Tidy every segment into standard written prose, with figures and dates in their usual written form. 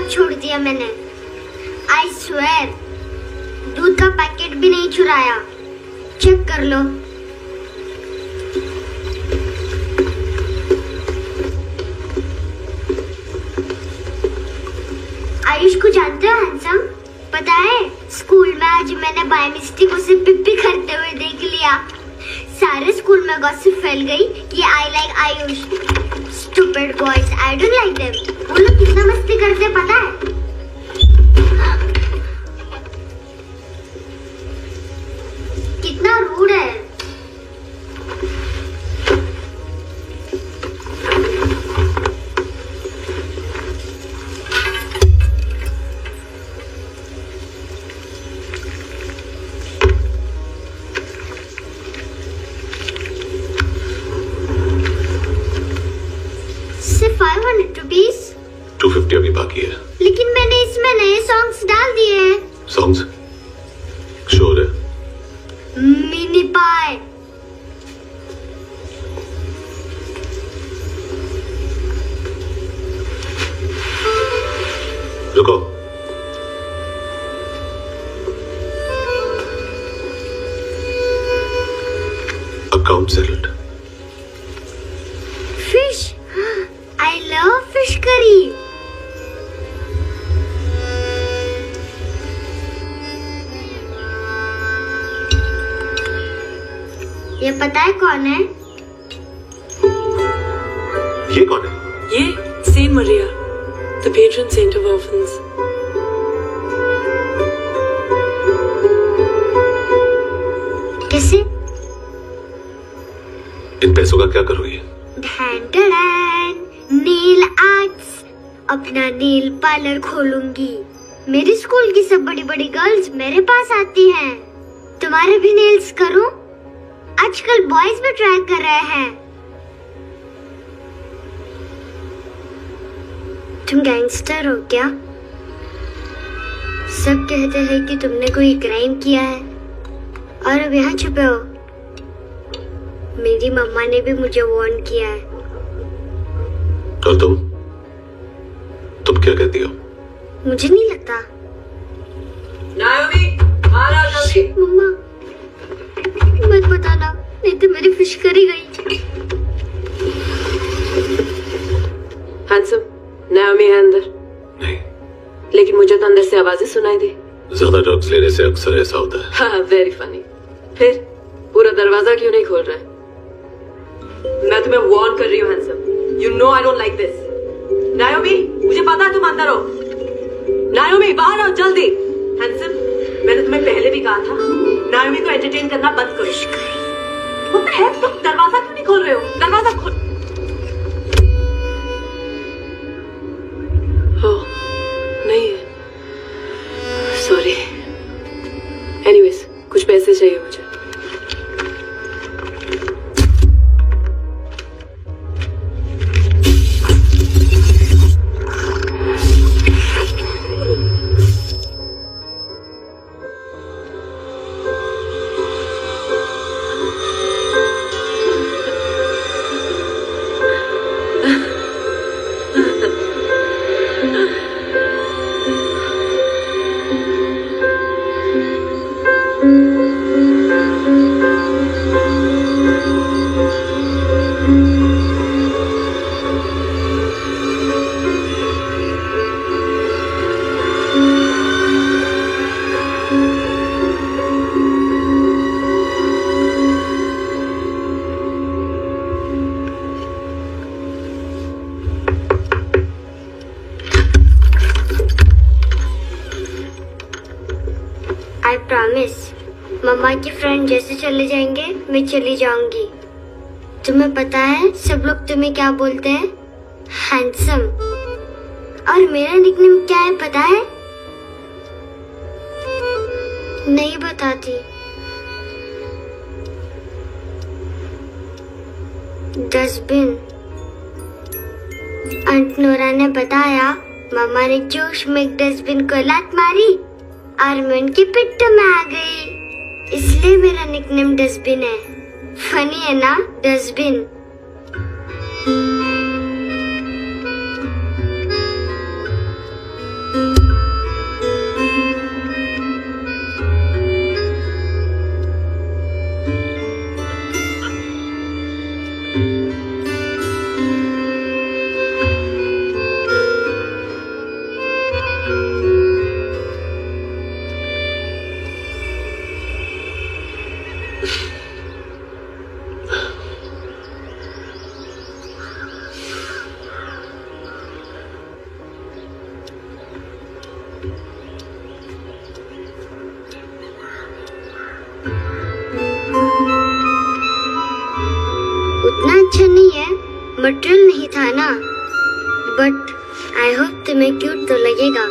छोड़ दिया मैंने। आई स्वेर, दूध का पैकेट भी नहीं चुराया। चेक कर लो। आयुष को जानते हो हैंडसम? पता है स्कूल में आज मैंने बाय मिस्टेक उसे पिप्पी करते हुए देख लिया। सारे स्कूल में गॉसिप फैल गई कि I like Ayush. Stupid boys, I don't like them. वो लोग कितना मस्ती करते पता है? कितना रूड है। सिर्फ 500 रुपीज। 250 अभी बाकी है। लेकिन मैंने इसमें नए सॉन्ग्स डाल दिए हैं। सॉन्ग्स? श्योर है? मिनी पाई। रुको। Account settled. Fish, I love fish curry. ये पता है कौन है? ये कौन है? ये saint Maria, the patron saint of orphans. कैसे? इन पैसों का क्या करोगे? Nail arts. अपना नेल पार्लर खोलूंगी। मेरी स्कूल की सब बड़ी बड़ी गर्ल्स मेरे पास आती हैं। तुम्हारे भी नेल्स करूं? आजकल बॉयज भी ट्राई कर रहे हैं। तुम गैंगस्टर हो क्या? सब कहते हैं कि तुमने कोई क्राइम किया है और अब यहाँ छुपे हो। मेरी मम्मा ने भी मुझे वार्न किया है। और तुम क्या कहती हो? मुझे नहीं लगता। नायोमी, बाहर आओ जल्दी। मम्मा, मत बताना, नहीं तो मेरी फिश करी गई। हैंडसम, नायोमी है अंदर। नहीं। लेकिन मुझे तो अंदर से आवाजें सुनाई दी। ज्यादा ड्रग्स लेने से अक्सर ऐसा होता है। हाँ, वेरी फनी। फिर पूरा दरवाजा क्यों नहीं खोल रहा है? मैं तुम्हें वार्न कर रही हूँ handsome. You know I don't like this. नायोमी, मुझे पता है तुम अंदर हो। नायोमी, बाहर आओ जल्दी। हैंडसम, मैंने तुम्हें पहले भी कहा था नायोमी को एंटरटेन करना बंद करो। What the heck? तुम दरवाजा क्यों नहीं खोल रहे हो? दरवाजा खोल। ओह, नहीं है। सॉरी। एनीवेज, कुछ पैसे चाहिए मुझे। आई प्रॉमिस, मम्मा के फ्रेंड जैसे चले जाएंगे मैं चली जाऊंगी। तुम्हें पता है सब लोग तुम्हें क्या बोलते हैं? हैंडसम। और मेरा निकनेम क्या है पता है? नहीं बताती। डस्टबिन। आंट नोरा ने बताया मामा ने जोश में एक डस्टबिन को लात मारी और मैं उनकी पिट्ठ में आ गई, इसलिए मेरा निकनेम डस्टबिन है। फनी है ना डस्टबिन? उतना अच्छा नहीं है, मटेरियल नहीं था ना, बट आई होप तुम्हें क्यूट तो लगेगा।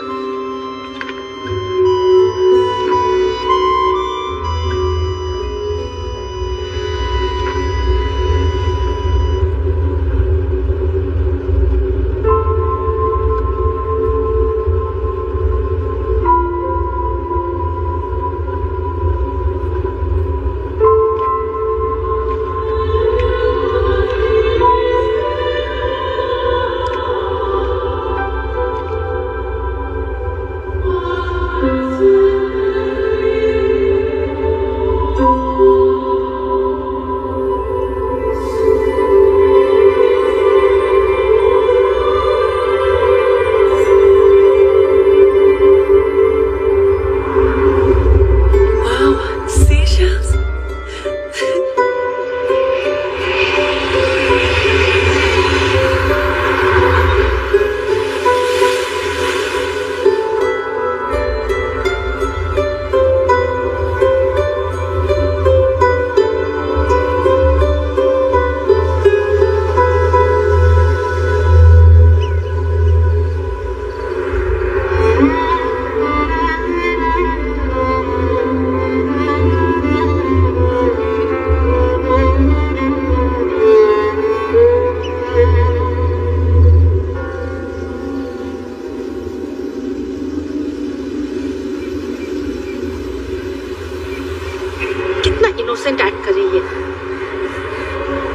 इनोसेंट एक्ट कर रही है।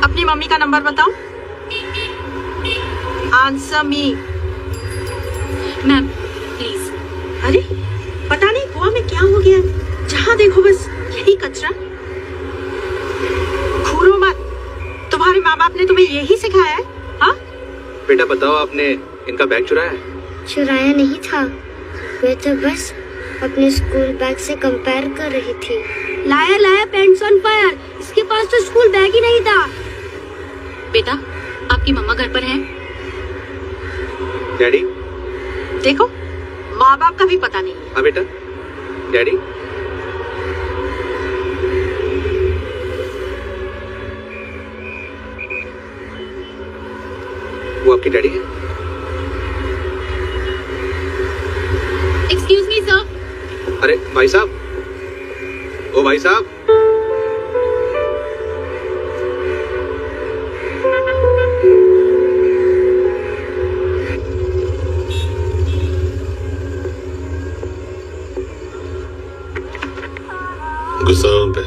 अपनी मम्मी का नंबर बताओ। Answer me. Ma'am please. अरे पता नहीं गोवा में क्या हो गया, जहाँ देखो बस यही कचरा। घूरो मत, तुम्हारे माँ बाप ने तुम्हें यही सिखाया है? हाँ बेटा बताओ, आपने इनका बैग चुराया है? चुराया नहीं था, मैं तो बस अपने स्कूल बैग से कंपेयर कर रही थी। लाया लाया पैंट्स ऑन फायर, इसके पास तो स्कूल बैग ही नहीं था। बेटा आपकी मम्मा घर पर हैं? डैडी? देखो माँ बाप का भी पता नहीं है। हाँ बेटा। डैडी? वो आपकी डैडी है? Excuse me sir. अरे भाई साहब, ओ भाई साहब। गुस्सा उन पे,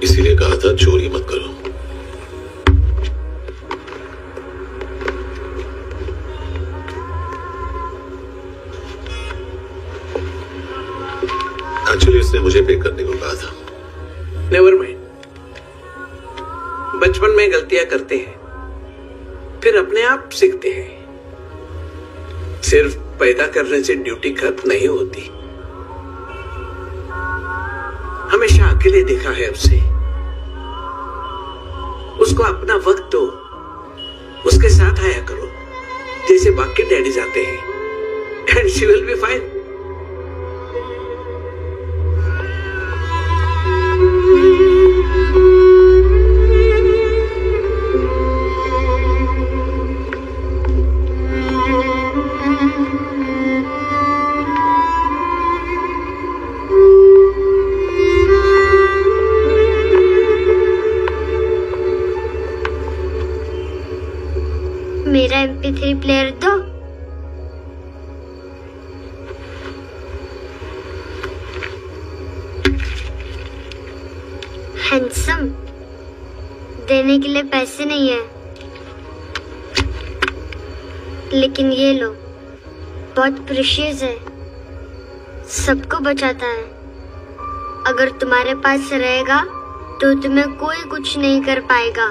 इसीलिए कहा था चोरी मत करो। एक्चुअली उसने मुझे पे करने को कहा था। नेवर माइंड, बचपन में गलतियां करते हैं, फिर अपने आप सीखते हैं। सिर्फ पैदा करने से ड्यूटी खत्म नहीं होती। हमेशा अकेले देखा है उसे। उसको अपना वक्त दो, उसके साथ आया करो जैसे बाकी डैडीज आते हैं, and she will be fine. मेरा MP3 प्लेयर दो। हैंडसम, देने के लिए पैसे नहीं है, लेकिन ये लो, बहुत प्रीशियस है, सबको बचाता है। अगर तुम्हारे पास रहेगा तो तुम्हें कोई कुछ नहीं कर पाएगा।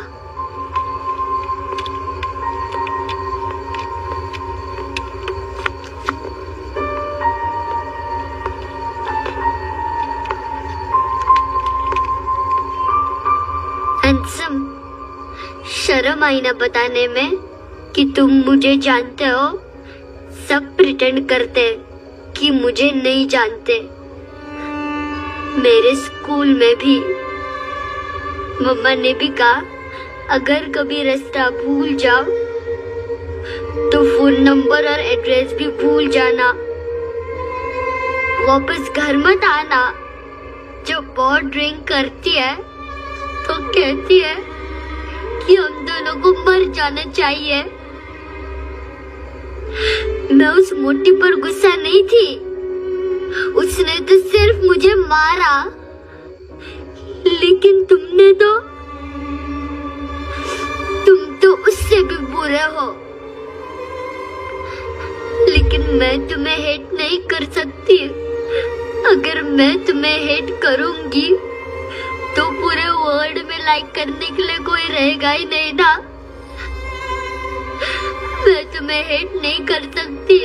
हैंडसम, शर्म आई ना बताने में कि तुम मुझे जानते हो। सब प्रिटेंड करते कि मुझे नहीं जानते। मेरे स्कूल में भी मम्मा ने भी कहा, अगर कभी रास्ता भूल जाओ तो फोन नंबर और एड्रेस भी भूल जाना। वापस घर मत आना। जब बहुत ड्रिंक करती है तो कहती है कि हम दोनों को मर जाना चाहिए। मैं उस मोटी पर गुस्सा नहीं थी, उसने तो सिर्फ मुझे मारा। लेकिन तुम तो उससे भी बुरे हो। लेकिन मैं तुम्हें हेट नहीं कर सकती। अगर मैं तुम्हें हेट करूंगी तो पूरे वर्ल्ड में लाइक करने के लिए कोई रहेगा ही नहीं ना। मैं तुम्हें हेट नहीं कर सकती।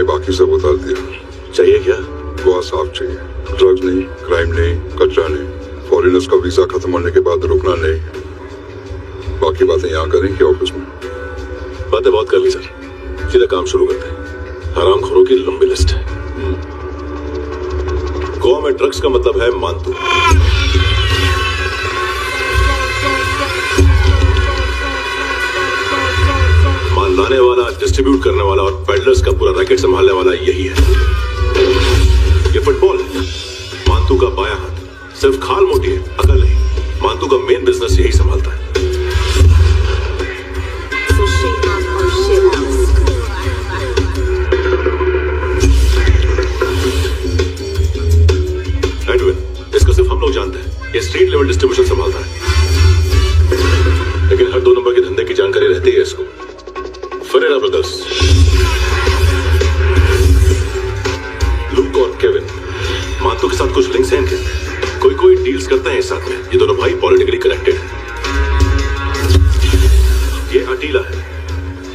बाकी सब उतार दिया। चाहिए क्या? गोवा साफ चाहिए। ड्रग्स नहीं, क्राइम नहीं, कचरा नहीं। फॉरेनर्स का वीजा खत्म होने के बाद रुकना नहीं। बाकी बातें यहाँ करेंगे ऑफिस में। बातें बहुत कर ली सर, सीधा काम शुरू करते हैं। हरामखोरों की लंबी लिस्ट है। गोवा में ड्रग्स का मतलब है मानतू। माल लाने वाला, डिस्ट्रीब्यूट करने वाला और पेडलर्स का पूरा रैकेट संभालने वाला यही है। ये फुटबॉल है, मानतू का बायां हाथ। सिर्फ खाल मोटी है, अकल नहीं। मानतू का मेन बिजनेस यही संभालता है। एडविन, इसको सिर्फ हम लोग जानते हैं। ये स्ट्रीट लेवल डिस्ट्रीब्यूशन संभालता है, लेकिन हर 2 नंबर के धंधे की जानकारी रहती है इसको। फरेरा ब्रदर्स, लुक और केविन भाई पॉलिटिकली कनेक्टेड है। ये अटीला है,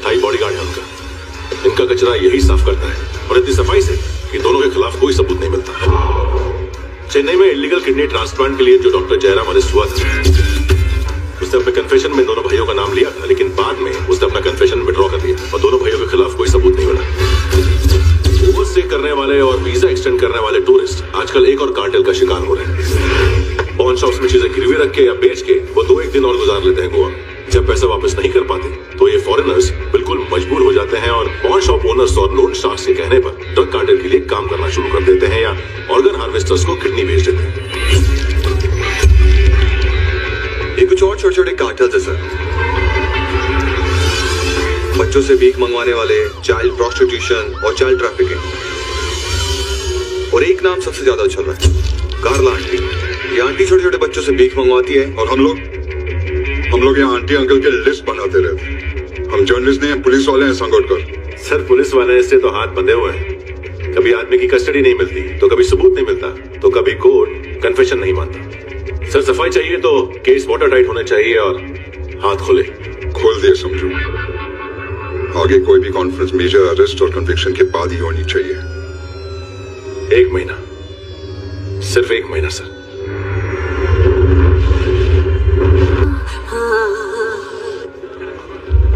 थाई बॉडीगार्ड है उनका। इनका कचरा यही साफ करता है और इतनी सफाई से कि दोनों के खिलाफ कोई सबूत नहीं मिलता। चेन्नई में इलीगल किडनी ट्रांसप्लांट के लिए जो डॉक्टर जयराम अरेस्ट हुआ था, उसने अपने कन्फेशन में दोनों भाइयों का नाम लिया था, लेकिन बाद में उसने अपना कन्फेशन विड्रॉ कर दिया और दोनों भाइयों के खिलाफ कोई सबूत नहीं मिला। ओवरस्टे करने वाले और वीजा एक्सटेंड करने वाले टूरिस्ट आजकल एक और कार्टेल का शिकार हो रहे हैं। पॉन शॉप्स में चीजें गिरवी रख के या बेच के वो 2-1 दिन और गुजार लेते हैं गोवा में। जब पैसा वापस नहीं कर पाते तो ये फॉरेनर्स बिल्कुल मजबूर हो जाते हैं और पॉन शॉप ओनर्स और लोन शार्क्स के कहने पर ड्रग कार्टेल के लिए काम करना शुरू कर देते हैं या ऑर्गन हार्वेस्टर्स को किडनी बेच देते हैं। ये कुछ और छोटे छोटे कार्टेल्स है सर। बच्चों से भीख मंगवाने वाले, चाइल्ड प्रोस्टिट्यूशन और चाइल्ड ट्रैफिकिंग। और एक नाम सबसे ज्यादा चल रहा है, कार्ला आंटी। ये आंटी छोटे छोटे बच्चों से भीख मंगवाती है और हम लोग यहाँ आंटी अंकल के लिस्ट बनाते रहते हैं। हम जर्नलिस्ट नहीं हैं, पुलिस वाले हैं संगोटकर। सर पुलिस वाले से तो हाथ बंधे हुए हैं। कभी आदमी की कस्टडी नहीं मिलती तो कभी सबूत नहीं मिलता तो कभी कोर्ट कन्फेशन नहीं मानता। सर सफाई चाहिए तो केस वाटर टाइट होने चाहिए और हाथ खुले। खोल दिए समझो। आगे कोई भी कॉन्फ्रेंस मेजर अरेस्ट और कन्विक्शन के बाद ही होनी चाहिए। 1 महीना, सिर्फ 1 महीना सर।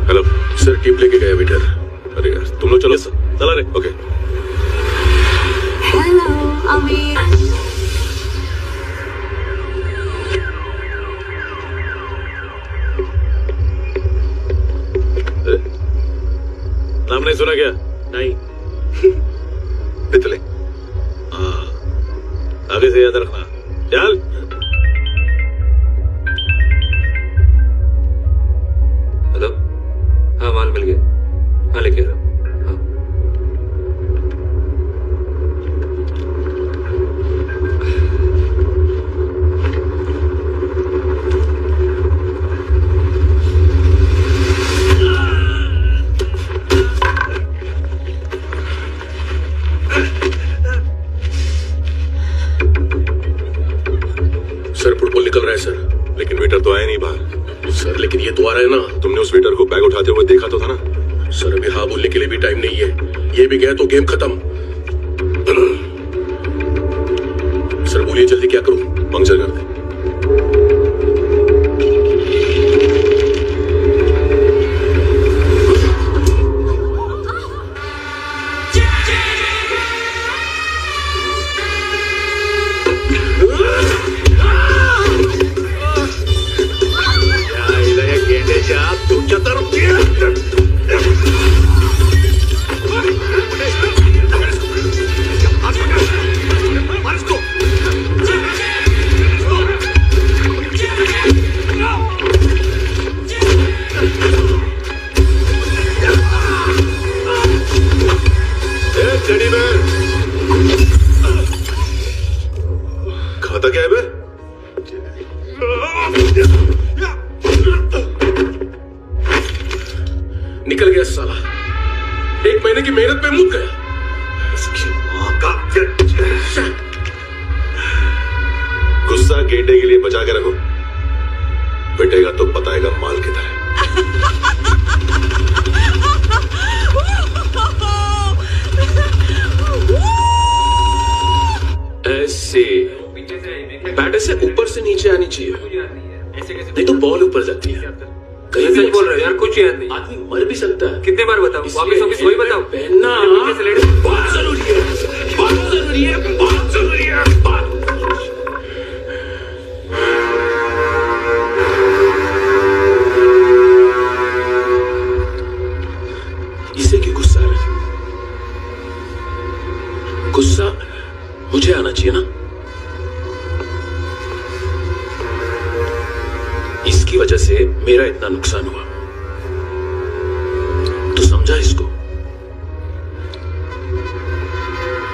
हेलो सर, टीप लेके गया वेटर। अरे यार तुम लोग चलो सर। चला रे। ओके। हेलो अमीर। नाम नहीं सुना क्या? नहीं। पितले। हाँ, आगे से याद रखना। चल। हेलो, हाँ माल मिल गया। हाँ लेके आ रहा हूँ। हाँ। सर फुटबॉल निकल रहा है सर, लेकिन वेटर तो आया नहीं बाहर। सर लेकिन ये तो आ रहा है ना। तुमने उस वेटर को बैग उठाते हुए देखा तो था ना। सर अभी हाँ बोलने के लिए भी टाइम नहीं है। ये भी गया तो गेम खत्म। सर बोलिए जल्दी क्या करूं? पंक्चर कर दे। तुमच्या तरफ खाता क्या है बे? निकल गया साला। 1 महीने की मेहनत पे मुक गया। उसकी मां का गुस्सा गेंडे के लिए बचा के रखो, पिटेगा तो बताएगा माल किधर है। ऐसे बैटर से ऊपर से नीचे आनी चाहिए, नहीं तो बॉल ऊपर जाती है। कहीं सच बोल रहे हो यार, कुछ याद नहीं। आदमी मर भी सकता है। कितने बार बताऊं? वापिस वही बताओ। पहनना बहुत जरूरी है, बहुत जरूरी है, बहुत जरूरी है। इसे क्यों गुस्सा है? गुस्सा मुझे आना चाहिए ना। इसकी वजह से मेरा इतना नुकसान हुआ, तो समझा इसको।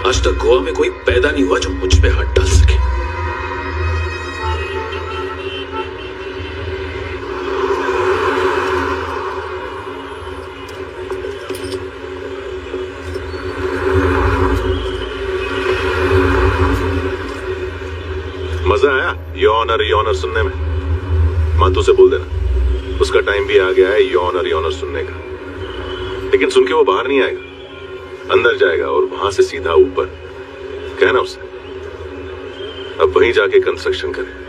आज तक गोवा में कोई पैदा नहीं हुआ जो मुझ पे हाथ डाल सके। मजा आया? यॉनर सुनने में। मातू से बोल देना उसका टाइम भी आ गया है यॉनर सुनने का। लेकिन सुन के वो बाहर नहीं आएगा, अंदर जाएगा और वहां से सीधा ऊपर। कहना उससे अब वहीं जाके कंस्ट्रक्शन करे।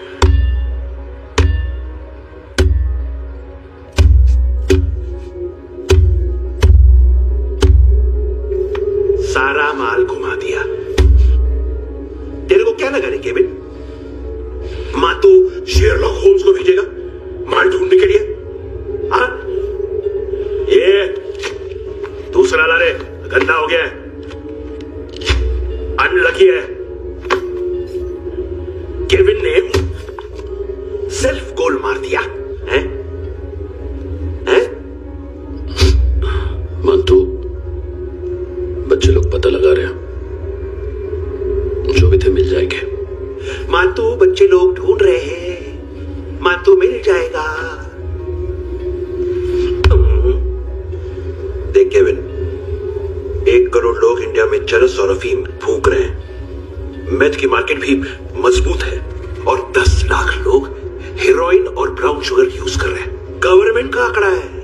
सारा माल घुमा दिया। तेरे को क्या लगा रे केविन? मातू शेरलॉक होम्स को भेजेगा माल ढूंढने के लिए? हाँ? ये दूसरा ला रे, गंदा हो गया है, अनलकी है। केविन ने सेल्फ गोल मार दिया है? मानतू बच्चे लोग पता लगा रहे हैं, जो भी थे मिल जाएंगे। मातू बच्चे लोग ढूंढ रहे हैं, मातू मिल जाएगा। देख केविन, 1 करोड़ लोग इंडिया में चरस और अफीम फूंक रहे हैं। मेथ की मार्केट भी मजबूत है और 10 लाख लोग हेरोइन और ब्राउन शुगर यूज कर रहे हैं। गवर्नमेंट का आंकड़ा है,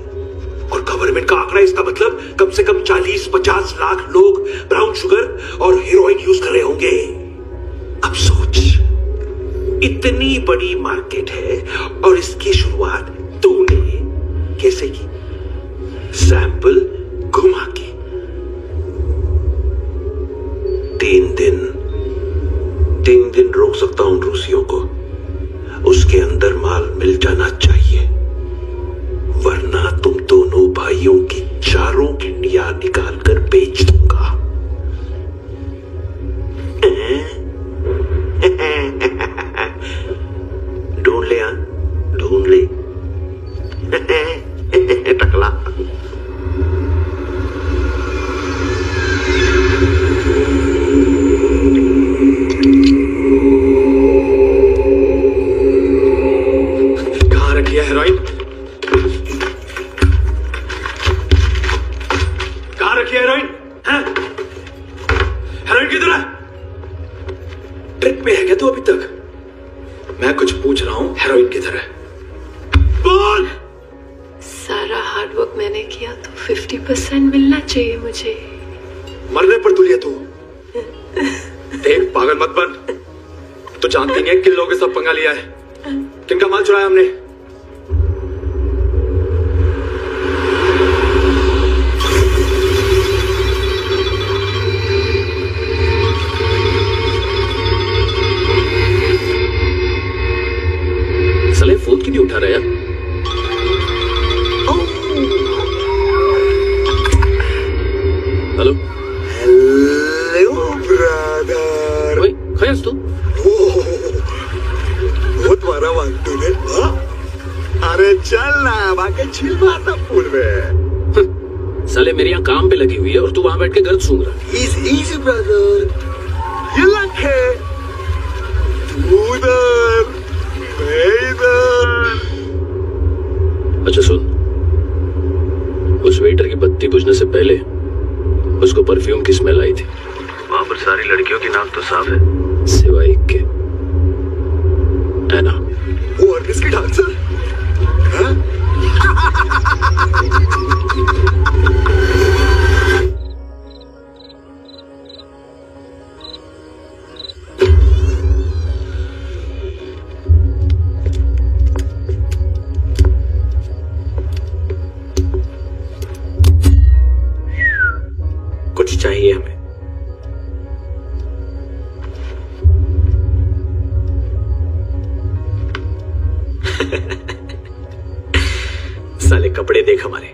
और गवर्नमेंट का आंकड़ा इसका मतलब कम से कम 40-50 लाख लोग ब्राउन शुगर और हेरोइन यूज कर रहे होंगे। अब सोच, इतनी बड़ी मार्केट है और इसकी शुरुआत तूने कैसे की? सैंपल घुमा के। 3 दिन रोक सकता हूं रूसियों को, उसके अंदर माल मिल जाना चाहिए, वरना तुम दोनों भाइयों की 4 किडनियां निकाल कर बेच दूंगा। ढूंढ ले, ढूंढ ले टकला। कहाँ रखी है हेरोइन? कहाँ रखी है हेरोइन? हेरोइन किधर है? ट्रिप पे है क्या तू अभी तक? मैं कुछ पूछ रहा हूँ, हेरोइन किधर है? बोल। सारा हार्डवर्क मैंने किया तो 50% मिलना चाहिए मुझे। मरने पर तुलिया तू। देख पागल मत बन, तो जानती नहीं है किन लोगों के सब पंगा लिया है, किनका माल चुराया हमने। साले फोन क्यों नहीं उठा रहा यार? Hello hello brother. ओए खयास तू? बहुत मारा मानतू ने। अरे चल ना, बाकी चिल मारता पूल में। साले मेरी यहाँ काम पे लगी हुई है और तू वहां बैठ के गर्द सूंघ रहा। इजी ब्रदर, ये लक है। तू उधर, मैं इधर। अच्छा सुन, उस वेटर की बत्ती बुझने से पहले उसको परफ्यूम की स्मेल आई थी। वहां पर सारी लड़कियों की नाक तो साफ है, सिवाय एक के। है ना? वो ऑर्केस्ट्रा डांसर? हाँ? कुछ चाहिए हमें। साले कपड़े देख हमारे,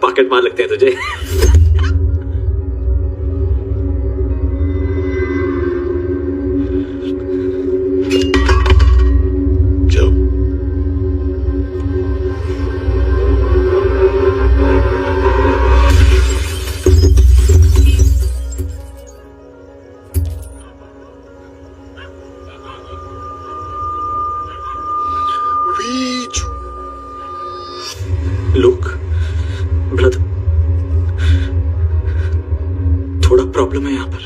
पॉकेट मार लगते हैं तुझे। लुक ब्रदर, थोड़ा प्रॉब्लम है यहाँ पर।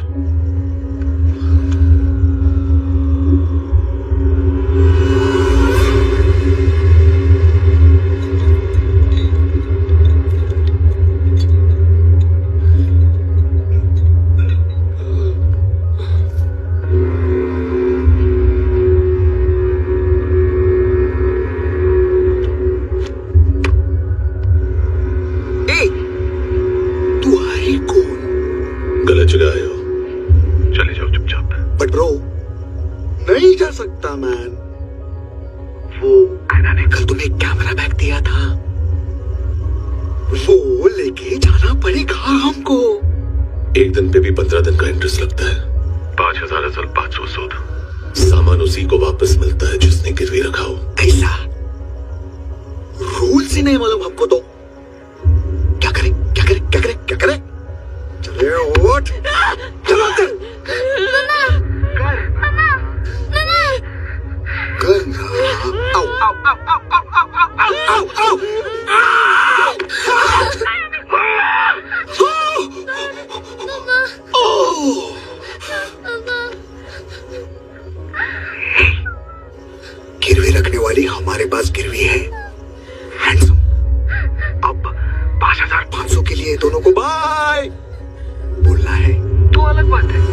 नहीं जा सकता मैन। वो ऐना ने कल तुम्हें कैमरा बैग दिया था, वो लेके जाना पड़ेगा हमको। एक दिन पे भी 15 दिन का इंटरेस्ट लगता है। 5,000 असल 500 सूद। सामान उसी को वापस मिलता है जिसने गिरवी रखा हो। ऐसा रूल्स ही नहीं मालूम हमको तो। क्या करें क्या करें क्या करें क्या करें? चले उठ, चलो अंदर। करना आओ आओ आओ आओ आओ आओ आओ आओ। गिरवी रखने वाली हमारे पास गिरवी है। हैंडसम। अब 5,500 के लिए दोनों को बाय बोलना है तो अलग बात है।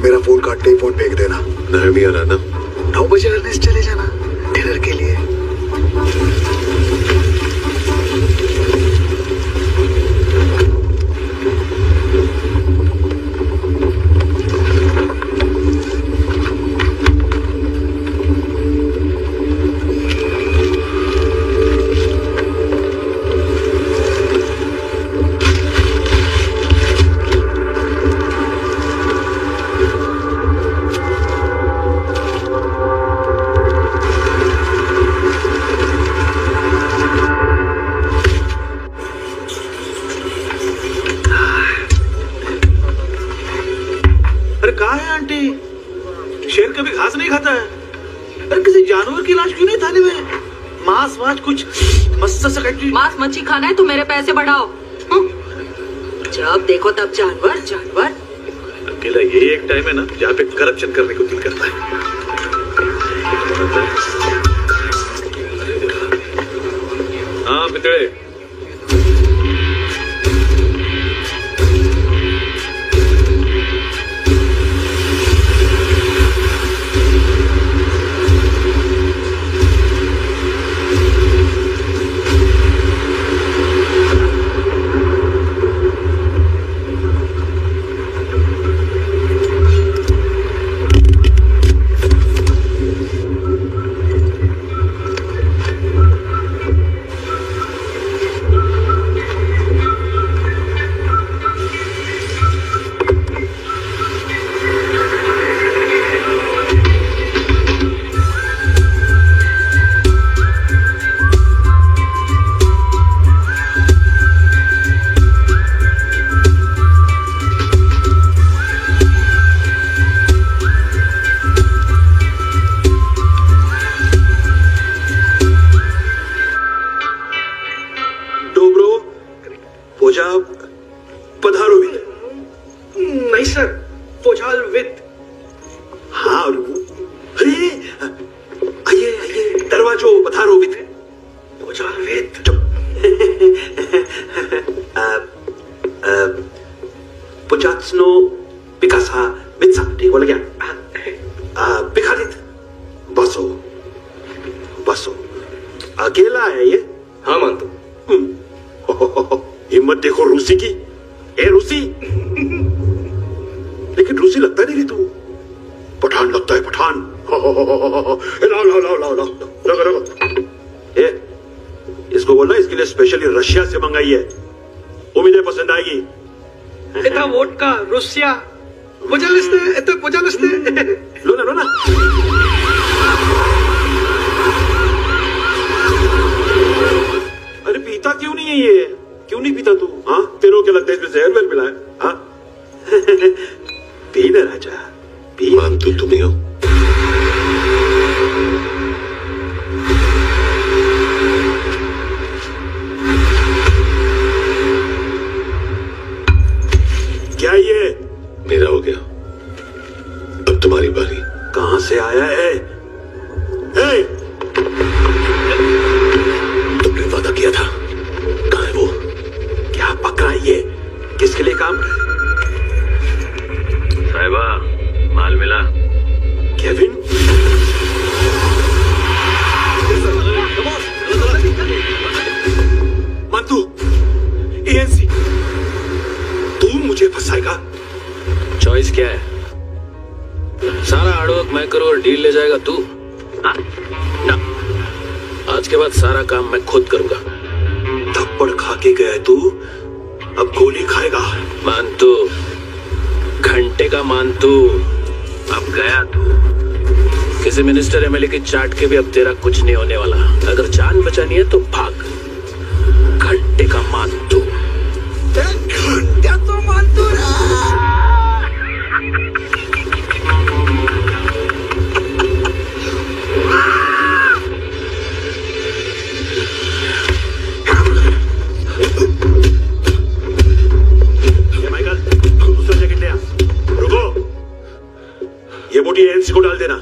मेरा फोन काटते ही फोन फेंक देना। नहीं आ रहा ना? 9 बजे अर्नेस्ट चले जाना डिनर के लिए। शेर कभी घास नहीं खाता है। अरे किसी जानवर की लाश क्यों नहीं थाली में? मांस कुछ मस्त सा कटी। मांस मच्छी खाना है तो मेरे पैसे बढ़ाओ। जब देखो तब जानवर जानवर। अकेला यही एक टाइम है ना जहाँ पे करप्शन करने को दिल करता है। हाँ पितड़े, नहीं सर, पोजाल विद। हाँ अरे आइए दरवाजो पधारो विद पोजाल विद। पोजात्सनो पिकासा मित्सा, ठीक बोला क्या? पिखालित बसो बसो। अकेला है ये? हाँ मानतो। हिम्मत देखो रूसी की। ए रूसी, लेकिन रूसी लगता नहीं रे तू, पठान लगता है पठान। लाओ लाओ लाओ लाओ लाओ, रखो रखो। ए इसको बोलना इसके लिए स्पेशली रशिया से मंगाई है, उम्मीद है पसंद आएगी। इतना वोडका रुसिया पोजालिस्ते लो ना लो ना। अरे पीता क्यों नहीं है ये? क्यों नहीं पीता तू? हाँ तेरे को क्या लगता है इसमें जहर वेल मिला है? हाँ पी ना राजा पी। मान तू तुम ही हो। क्या ये? मेरा हो गया, अब तुम्हारी बारी। कहां से आया है? हे! तुमने वादा किया था, कहाँ है वो? क्या पका है ये? किसके लिए काम? साहिबा माल मिला? केविन? मंतू, एएनसी, तू मुझे फंसाएगा? चॉइस क्या है? सारा हार्डवर्क मैं करूं और डील ले जाएगा तू? ना, आज के बाद सारा काम मैं खुद करूंगा। थप्पड़ खा के गया तू, अब गोली खाएगा। मानतू, घंटे का मानतू, अब गया तू। किसी मिनिस्टर एमएलए की चाट के भी अब तेरा कुछ नहीं होने वाला। अगर जान बचानी है तो भाग। घंटे का मानतू। घंटा तो मानतू ये बोटी एएनसी को डाल देना।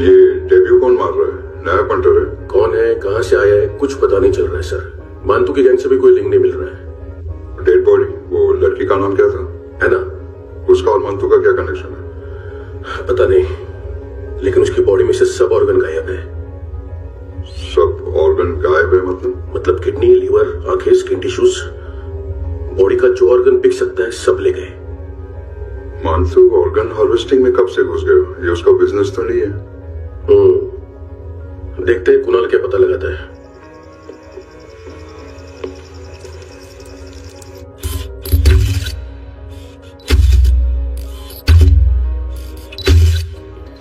ये डेब्यू कौन मार रहा है? नया पंटर है? कौन है, कहाँ से आया है, कुछ पता नहीं चल रहा है सर। मानतू की गैंग से भी कोई लिंक नहीं मिल रहा है। डेड बॉडी, वो लड़की का नाम क्या था? है ना? उसका और मंतू का क्या कनेक्शन है? पता नहीं, लेकिन उसकी बॉडी में से सब ऑर्गन गायब है। सब ऑर्गन गायब है मतलब किडनी, लीवर, आंखें, स्किन टिश्यूज, बॉडी का जो ऑर्गन बिक सकता है सब ले गए। मानसू ऑर्गन हार्वेस्टिंग में कब से घुस गए? ये उसका बिजनेस तो नहीं है? देखते हैं कुणाल क्या पता लगाता है।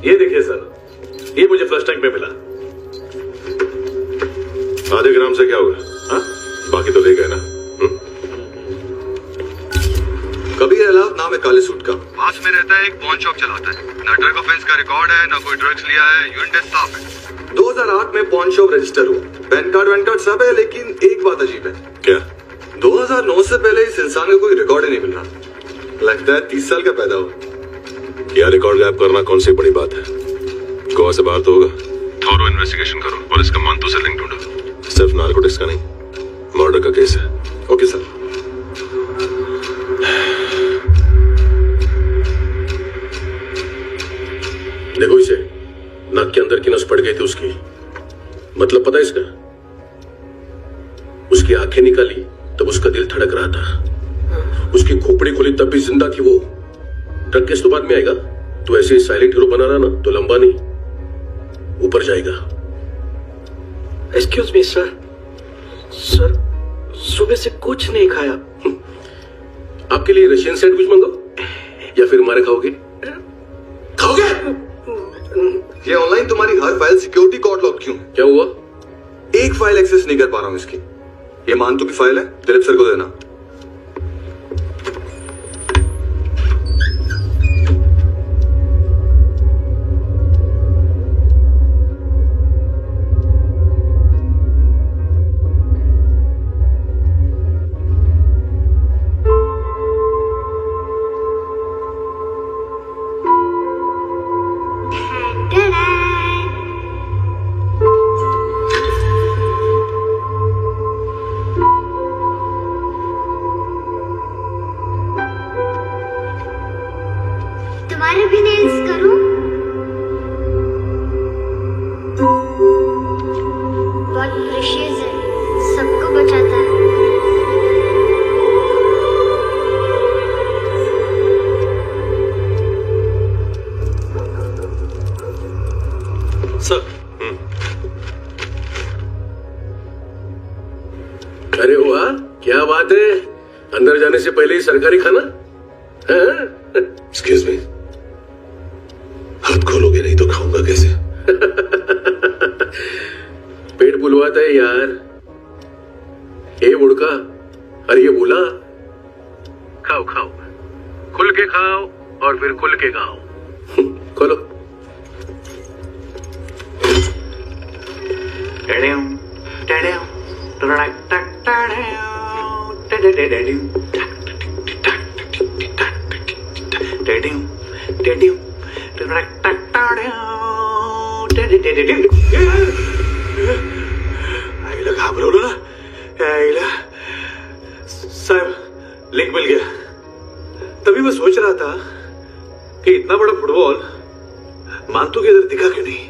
ये देखिए सर, ये मुझे फ्लश टैंक में मिला। आधे ग्राम से क्या होगा? हाँ, बाकी तो ले गए ना। कबीर अलाव नाम है काले सूट का, पास में रहता है, एक पॉन शॉप चलाता है। ना ड्रग ऑफेंस का रिकॉर्ड है, ना कोई ड्रग्स लिया है, यूनिट साफ है। 2008 में पॉन शॉप रजिस्टर हुआ, पैन कार्ड वैन कार्ड सब है, लेकिन एक बात अजीब है। क्या? 2009 से पहले इस इंसान का कोई रिकॉर्ड ही नहीं मिल रहा। लगता है 30 साल का पैदा हुआ। यह रिकॉर्ड गायब करना कौन सी बड़ी बात है? गोवा से बाहर तो होगा। थोरो इन्वेस्टिगेशन करो और इसका मानतू से लिंक ढूंढो। सिर्फ नार्कोटिक्स का नहीं, मर्डर का केस है। Okay sir. देखो इसे, नाक के अंदर की नस पड़ गई थी उसकी। मतलब पता है इसका? उसकी आंखें निकाली तब उसका दिल धड़क रहा था। उसकी खोपड़ी खुली तब भी जिंदा थी वो। ड्रग केस तो बाद में आएगा। तो ऐसे ही साइलेंट हीरो बना रहा ना तो लंबा नहीं, ऊपर जाएगा। एक्सक्यूज मी सर, सर सुबह से कुछ नहीं खाया। आपके लिए रशियन सैंडविच मंगाओ या फिर हमारे खाओगे? खाओगे? ये ऑनलाइन तुम्हारी हर फाइल सिक्योरिटी कोड लॉक क्यों? क्या हुआ? एक फाइल एक्सेस नहीं कर पा रहा हूं इसकी। ये मानतू की फाइल है, दिलीप सर को देना। तुम्हारे भी नेल्स करूं? बहुत प्रेशियस है, सबको बचाता है। सर। अरे वाह, क्या बात है। अंदर जाने से पहले ही सरकारी खाना। एक्सक्यूज मी, हाथ खोलोगे नहीं तो खाऊंगा कैसे? पेट बुलवाता है यार। ए बुड़का, अरे ये बोला खाओ खाओ, खुल के खाओ और फिर खुल के खाओ। खोलो। आईला घाबरवलं ना, आईला साहब लिंक मिल गया। तभी मैं सोच रहा था कि इतना बड़ा फुटबॉल मानतू के इधर दिखा क्यों नहीं।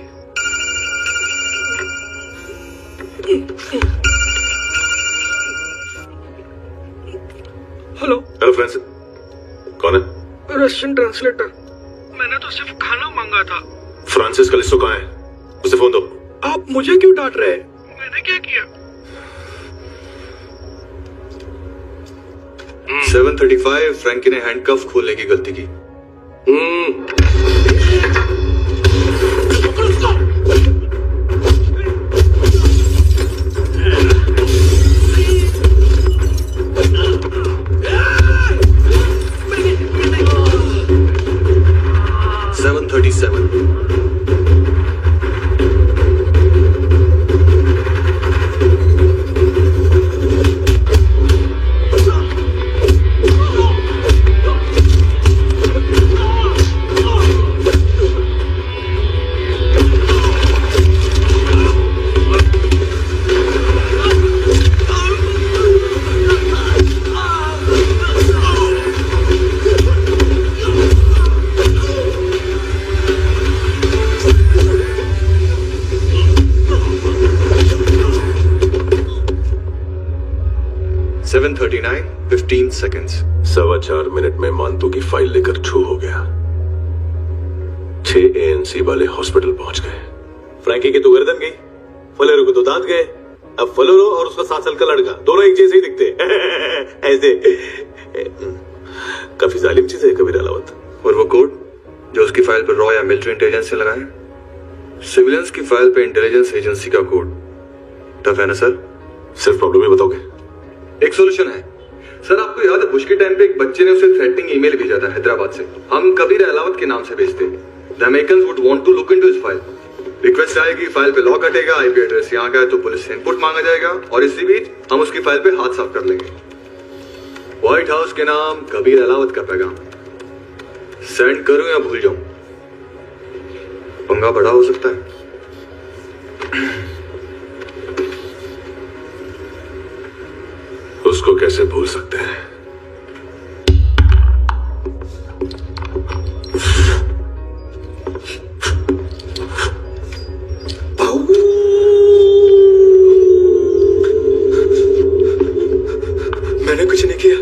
हेलो हेलो फ्रेंड्स, कौन है? Russian translator. मैंने तो सिर्फ खाना मांगा था। फ्रांसिस कलिस्टो कहाँ है? उसे फोन दो। आप मुझे क्यों डांट रहे हैं? मैंने क्या किया? 735 फ्रैंकी ने हैंडकफ खोलने की गलती की। 737 737 7:39, 15 seconds. 4.25 मिनट में मानतू की फाइल लेकर छू हो गया। 6 ANC वाले हॉस्पिटल पहुंच गए। फ्रैंकी की तो गर्दन गई, फलेरो को तो दांत गए। अब फलेरो और उसका 7 साल का लड़का दोनों एक जैसे ही दिखते ऐसे। काफी जालिम चीज है कबीर अलावत। और वो कोड जो उसकी फाइल पर रॉ या मिलिट्री इंटेलिजेंस ने लगाया, सिविलियंस की फाइल पे इंटेलिजेंस एजेंसी का कोड। टफ है ना सर? सिर्फ प्रॉब्लम ही बताओगे? एक सॉल्यूशन है सर। आपको याद है बुश के टाइम पे एक बच्चे ने उसे थ्रेटनिंग ईमेल भेजा था हैदराबाद से। हम कबीर अलावत के नाम से भेजते। The Americans would want to look into his file. Request आएगी, फाइल पे लॉक हटेगा, आईपी एड्रेस यहाँ का है तो पुलिस से इनपुट मांगा जाएगा और इसी बीच हम उसकी फाइल पे हाथ साफ कर लेंगे। व्हाइट हाउस के नाम कबीर अलावत का पैगाम। सेंड करूं या भूल जाऊं? पंगा बड़ा हो सकता है। उसको कैसे भूल सकते हैं? मैंने कुछ नहीं किया,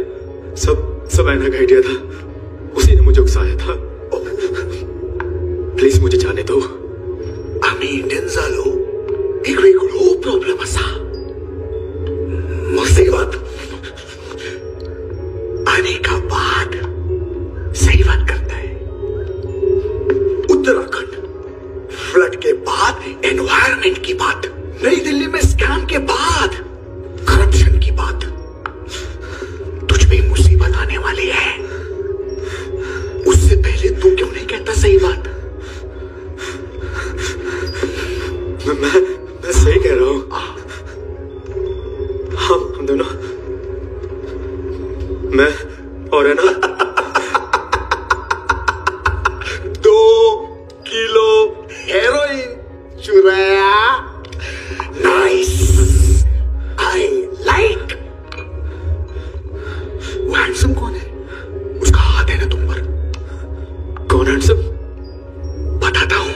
सब ऐना का आइडिया था। उसी ने मुझे उकसाया था। प्लीज मुझे जाने दो। आम्ही इंडियन झालो एक वेगळो प्रॉब्लेम असा। मुसीबत आने का बाद सही बात करता है। उत्तराखंड फ्लड के बाद एनवायरनमेंट की बात, नई दिल्ली में स्कैम के बाद करप्शन की बात। तुझ पे मुसीबत आने वाली है, उससे पहले तू क्यों नहीं कहता सही बात? मैं सही कह रहा हूं। हम दोनों, मैं और है ना 2 किलो हेरोइन चुराया। Nice, I like. वो हैंडसम कौन है? उसका हाथ है ना तुम पर? कौन हैंडसम? बताता हूं।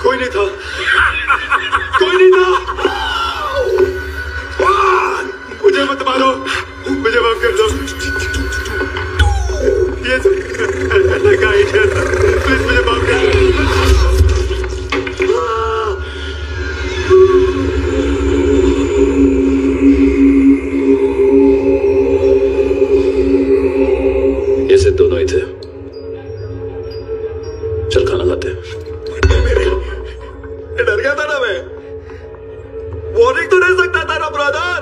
कोई नहीं था, कोई नहीं था। मुझे मत मारो, मुझे माफ कर दो। ये ऐसा का आइडिया था। प्लीज मुझे माफ कर दो। ये से दोनों ही थे। चल खाना खाते हैं। डर गया था ना मैं। वार्निंग तो नहीं सकता था ना ब्रदर।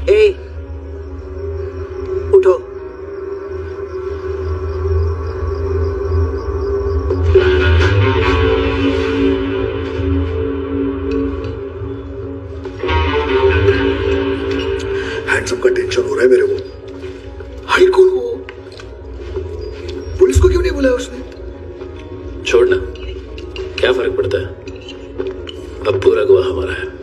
ए, उठो। हैंडसम का टेंशन हो रहा है मेरे को। हाइट कौन हो? पुलिस को क्यों नहीं बुलाया उसने? छोड़ना, क्या फर्क पड़ता है? अब पूरा गवाह हमारा है।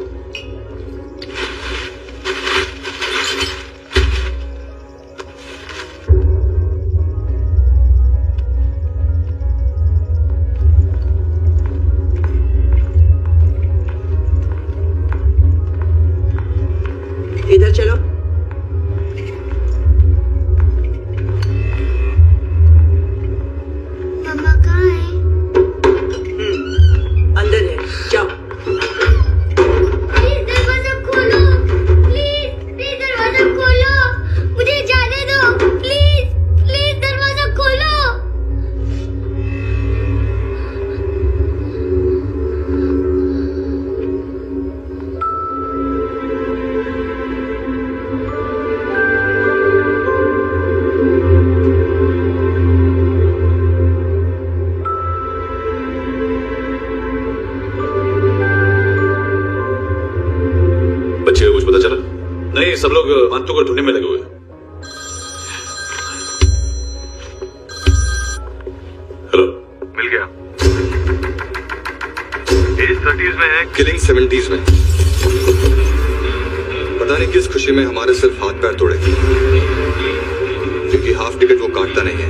इधर चलो। मम्मा कहाँ है? अंदर है, जाओ। प्लीज दरवाजा खोलो, प्लीज दरवाजा खोलो, मुझे जाने दो। प्लीज दरवाजा खोलो। बच्चे को कुछ पता चला? नहीं, सब लोग मानतू को ढूंढने में लगे हुए हैं। हेलो, मिल गया। एज 30s में है, किलिंग 70s में। पता नहीं किस खुशी में हमारे सिर्फ हाथ पैर तोड़े, क्योंकि हाफ टिकट वो काटता नहीं है।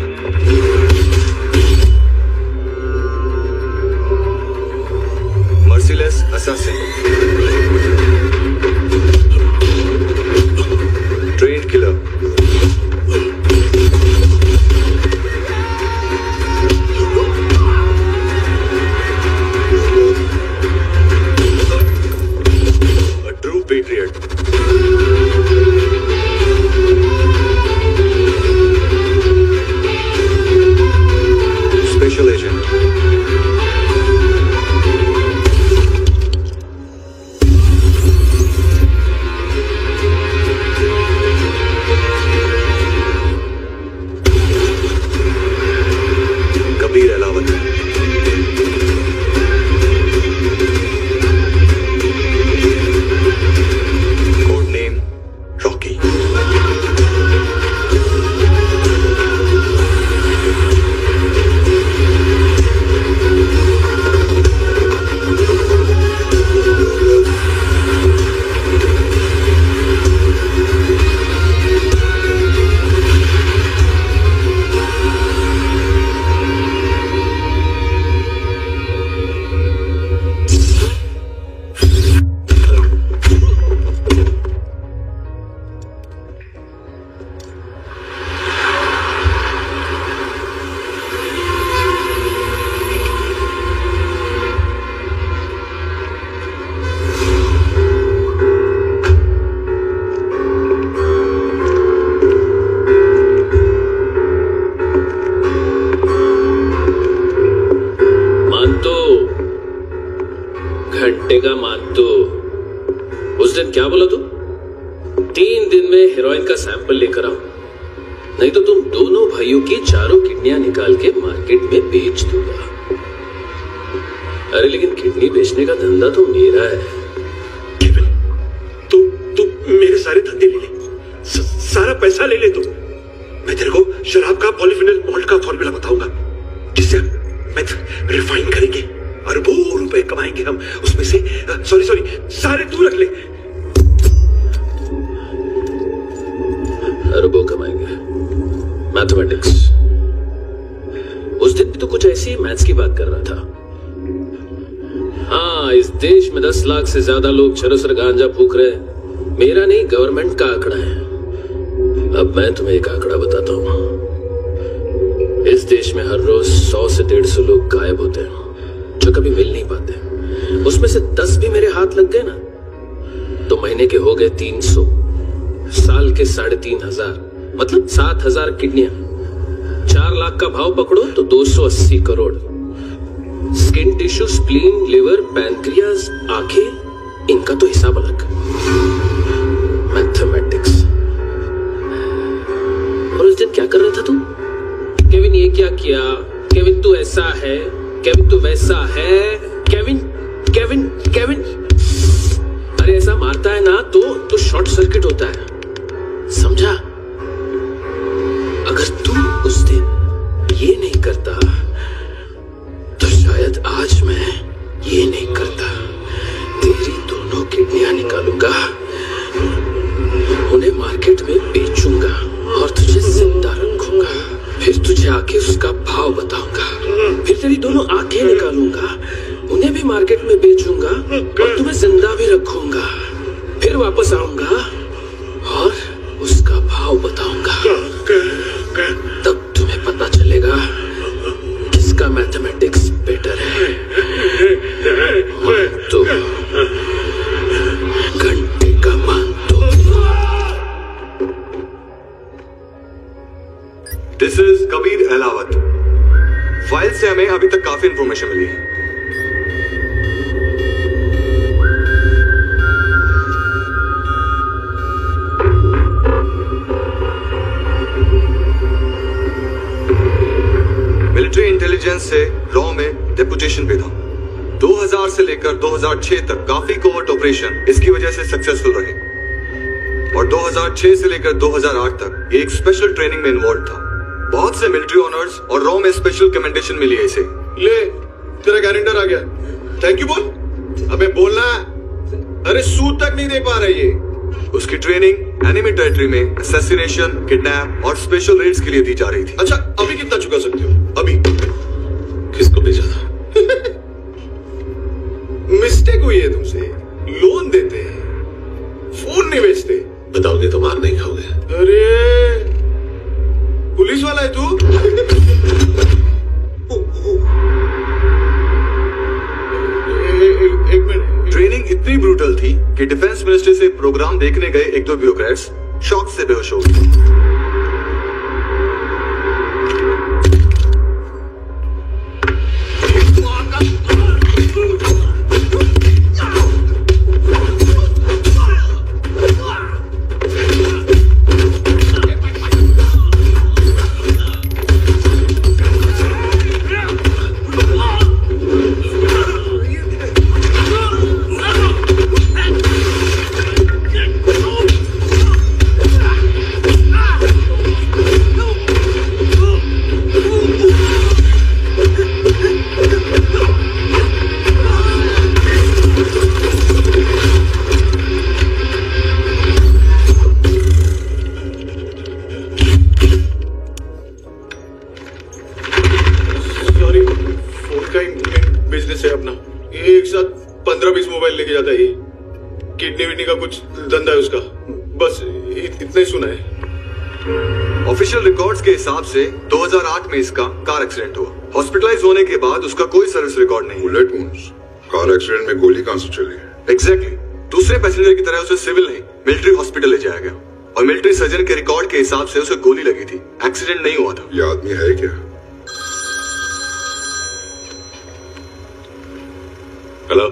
Merciless assassin, trained killer, patriot, special agent, Kabir अलावत, घंटेगा मान तो। उस दिन क्या बोला तू? 3 दिन में हेरोइन का सैंपल लेकर आओ, नहीं तो तुम दोनों भाइयों की चारों किडनियां निकाल के मार्केट में बेच दूंगा। अरे लेकिन किडनी बेचने का धंधा तो मेरा है। केवल तू मेरे सारे धंधे ले ले, सारा पैसा ले ले तू। मैं तेरे को शराब का पॉलीफिनल मॉल्ट का फॉर्मूला बताऊंगा, जिससे हम रिफाइन करेंगे, अरबों रुपए कमाएंगे हम उसमें से। सॉरी सारे तू रख ले। अरबों कमाएंगे, मैथमेटिक्स। उस दिन भी तो कुछ ऐसी मैथ्स की बात कर रहा था। हाँ, इस देश में 10 लाख से ज्यादा लोग चरस और गांजा फूक रहे हैं। मेरा नहीं, गवर्नमेंट का आंकड़ा है। अब मैं तुम्हें एक आंकड़ा बताता हूँ। इस देश में हर रोज 100 से 150 लोग गायब होते हैं जो कभी मिल नहीं पाते। उसमें से 10 भी मेरे हाथ लग गए ना, तो महीने के हो गए 300, साल के 3,500, मतलब 7,000 किडनियां। 4 लाख का भाव पकड़ो तो 280 crore. Skin tissue, spleen, liver, pancreas, आंखें, इनका तो हिसाब अलग। मैथमेटिक्स। और उस दिन क्या कर रहा था तू? केविन ये क्या किया, केविन तू ऐसा है, केविन तू वैसा है, केविन केविन केविन। अरे ऐसा मारता है ना तो शॉर्ट सर्किट होता है, समझा? अगर तू उस दिन ये नहीं करता तो शायद आज मैं ये नहीं करता। तेरी दोनों किडनियां निकालूंगा, उन्हें मार्केट में बेचूंगा और तुझे जिंदा रखूंगा। फिर तुझे आके उसका भाव बताऊंगा। फिर तेरी दोनों आंखें निकालूंगा, उन्हें भी मार्केट में बेचूंगा और तुम्हें जिंदा भी रखूंगा। फिर वापस आऊंगा और उसका भाव बताऊंगा। तब तुम्हें पता चलेगा किसका मैथमेटिक्स बेटर है। तो घंटे का मान दो। This is Kabir Ahlawat. File से हमें अभी तक काफी इंफॉर्मेशन मिली है। मिलिट्री इंटेलिजेंस से रॉ में डेपुटेशन पे था। 2000 से लेकर 2006 तक काफी कोवर्ट ऑपरेशन इसकी वजह से सक्सेसफुल रहे और 2006 से लेकर 2008 तक ये एक स्पेशल ट्रेनिंग में इन्वॉल्व था। बहुत से मिलिट्री ऑनर्स और रॉ में स्पेशल कमेंडेशन मिली है इसे। ले, तेरा कैलेंडर आ गया। थैंक यू बोल। अबे बोलना। अरे सूद तक नहीं दे पा रही है। उसकी ट्रेनिंग एनिमी टेरिटरी में असैसिनेशन, किडनैप और स्पेशल रेड्स के लिए दी जा रही थी। अच्छा, अभी कितना चुका सकते हो? अभी किसको भेजा था? मिस्टेक हुई है तुमसे। लोन देते हैं, फोन नहीं बेचते। बताओगे तो मार नहीं खाओगे। अरे पुलिस वाला है तू? एक मिनट। ट्रेनिंग इतनी ब्रूटल थी कि डिफेंस मिनिस्ट्री से प्रोग्राम देखने गए एक दो ब्यूरोक्रेट्स शॉक से बेहोश हो गए। बिजनेस है अपना, एक साथ 15-20 मोबाइल लेके जाता है। ये किडनी विडनी का कुछ धंधा है उसका, बस इतना ही सुना है। ऑफिशियल रिकॉर्ड्स के हिसाब से 2008 में इसका कार एक्सीडेंट हुआ। हॉस्पिटलाइज होने के बाद उसका कोई सर्विस रिकॉर्ड नहीं। बुलेट वुंड्स, कार एक्सीडेंट में गोली कहां से चली? एग्जैक्टली। दूसरे पैसेंजर की तरह उसे सिविल नहीं मिलिट्री हॉस्पिटल ले जाया गया और मिलिट्री सर्जन के रिकॉर्ड के हिसाब से उसे गोली लगी थी, एक्सीडेंट नहीं हुआ था। ये आदमी है क्या? हेलो,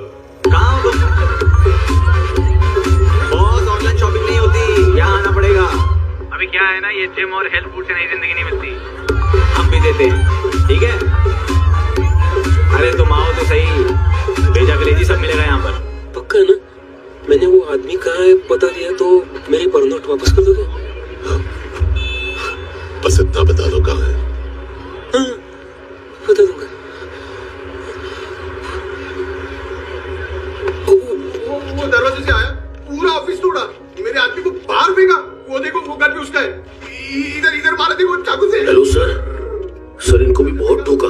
कहाँ हो? बॉस, ऑनलाइन शॉपिंग नहीं होती, यहाँ आना पड़ेगा। अभी क्या है ना, ये जिम और हेल्थ फूड से नई जिंदगी नहीं मिलती। हम भी देते हैं, ठीक है? अरे तुम आओ तो सही, भेजा कलेजी सब मिलेगा यहाँ पर। पक्का ना? मैंने वो आदमी कहाँ है बता दिया तो मेरी परनोट वापस कर दोगे? हाँ, बस इतना बता दो कहाँ है। हाँ, बता दूंगा। वो दरवाजे से आया, पूरा ऑफिस तोड़ा, मेरे आदमी को बाहर फेंका। वो देखो, वो गन भी उसका है। इधर इधर मारा देखो चाकू से। हेलो सर, सर इनको भी बहुत ठोका।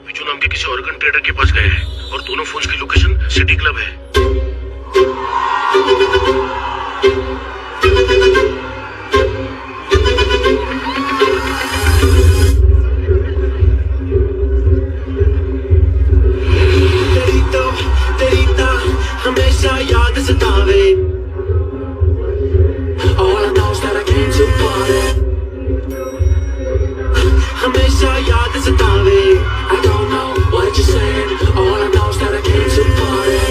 बिजू नाम के किसी ऑर्गन ट्रेडर के पास गए हैं और दोनों फोन्स की लोकेशन सिटी क्लब है। हमेशा याद सतावे। All I know is that I came to party. हमेशा याद सतावे। I don't know what you're saying. All I know is that I came to party.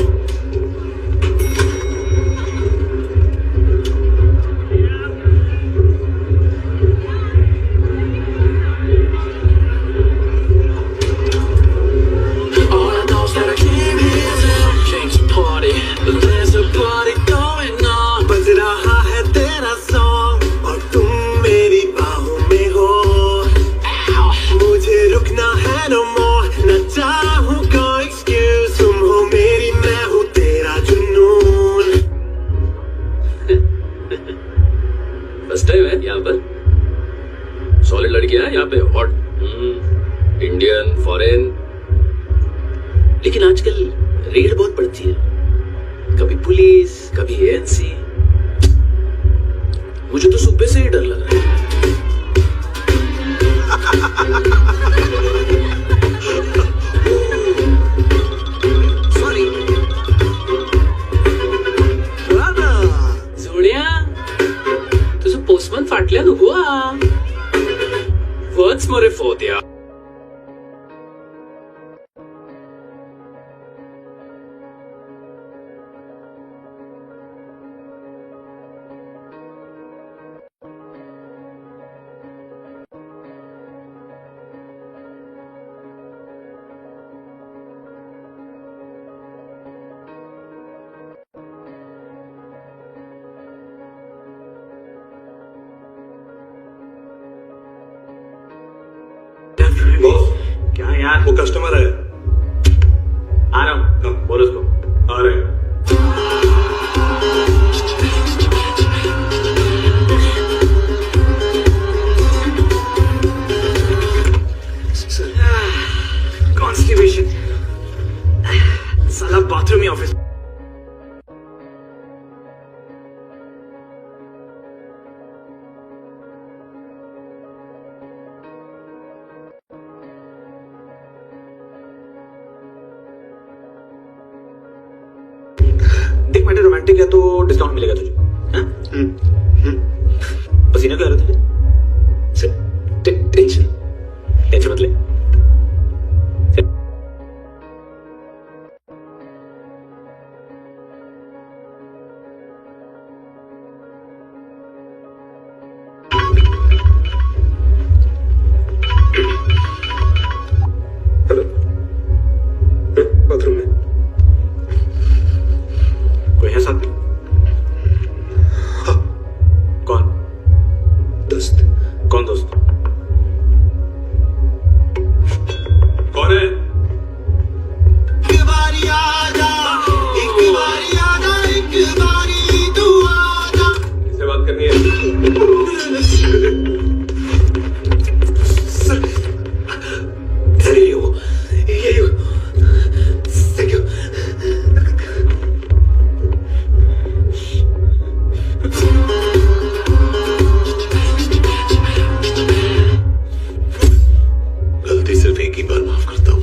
All I know is that I came here to party. There's a party going on. बज रहा है तेरा song और तुम मेरी बाहों में हो। मुझे रुकना है no more, न चाहूँ कोई excuse। तुम हो मेरी, मैं हूँ तेरा जुनून। फर्स्ट टाइम है यहाँ पर। सॉलिड लड़कियां हैं यहाँ पे, हॉट, इंडियन, फॉरेन। लेकिन आजकल रेड बहुत पड़ती है, कभी पुलिस, कभी एएनसी। मुझे तो सुबह से ही डर लग रहा है। Sorry. जोड्या, तुझं पोस्टमन फाटल्या नको हा. वच मरे फोद्या. क्या यार, वो कस्टमर है। आ रहा हूँ, बोलो उसको। आ रहे हैं। सिचुएशन, साला बाथरूम ही ऑफिस। देख मैंने रोमांटिक है तो डिस्काउंट मिलेगा तुझे। पसीना क्यों आ रहा तुझे? टेंशन मत ले। हेलो, बाथरूम में कोई है साथ में? हाँ। कौन? दोस्त। कौन दोस्त? कौन है? एक बारी आजा, एक बारी आजा, एक बारी तू आजा। किससे बात करनी है? सर ये हो। Thank you. गलती सिर्फ एक ही बार माफ करता हूँ।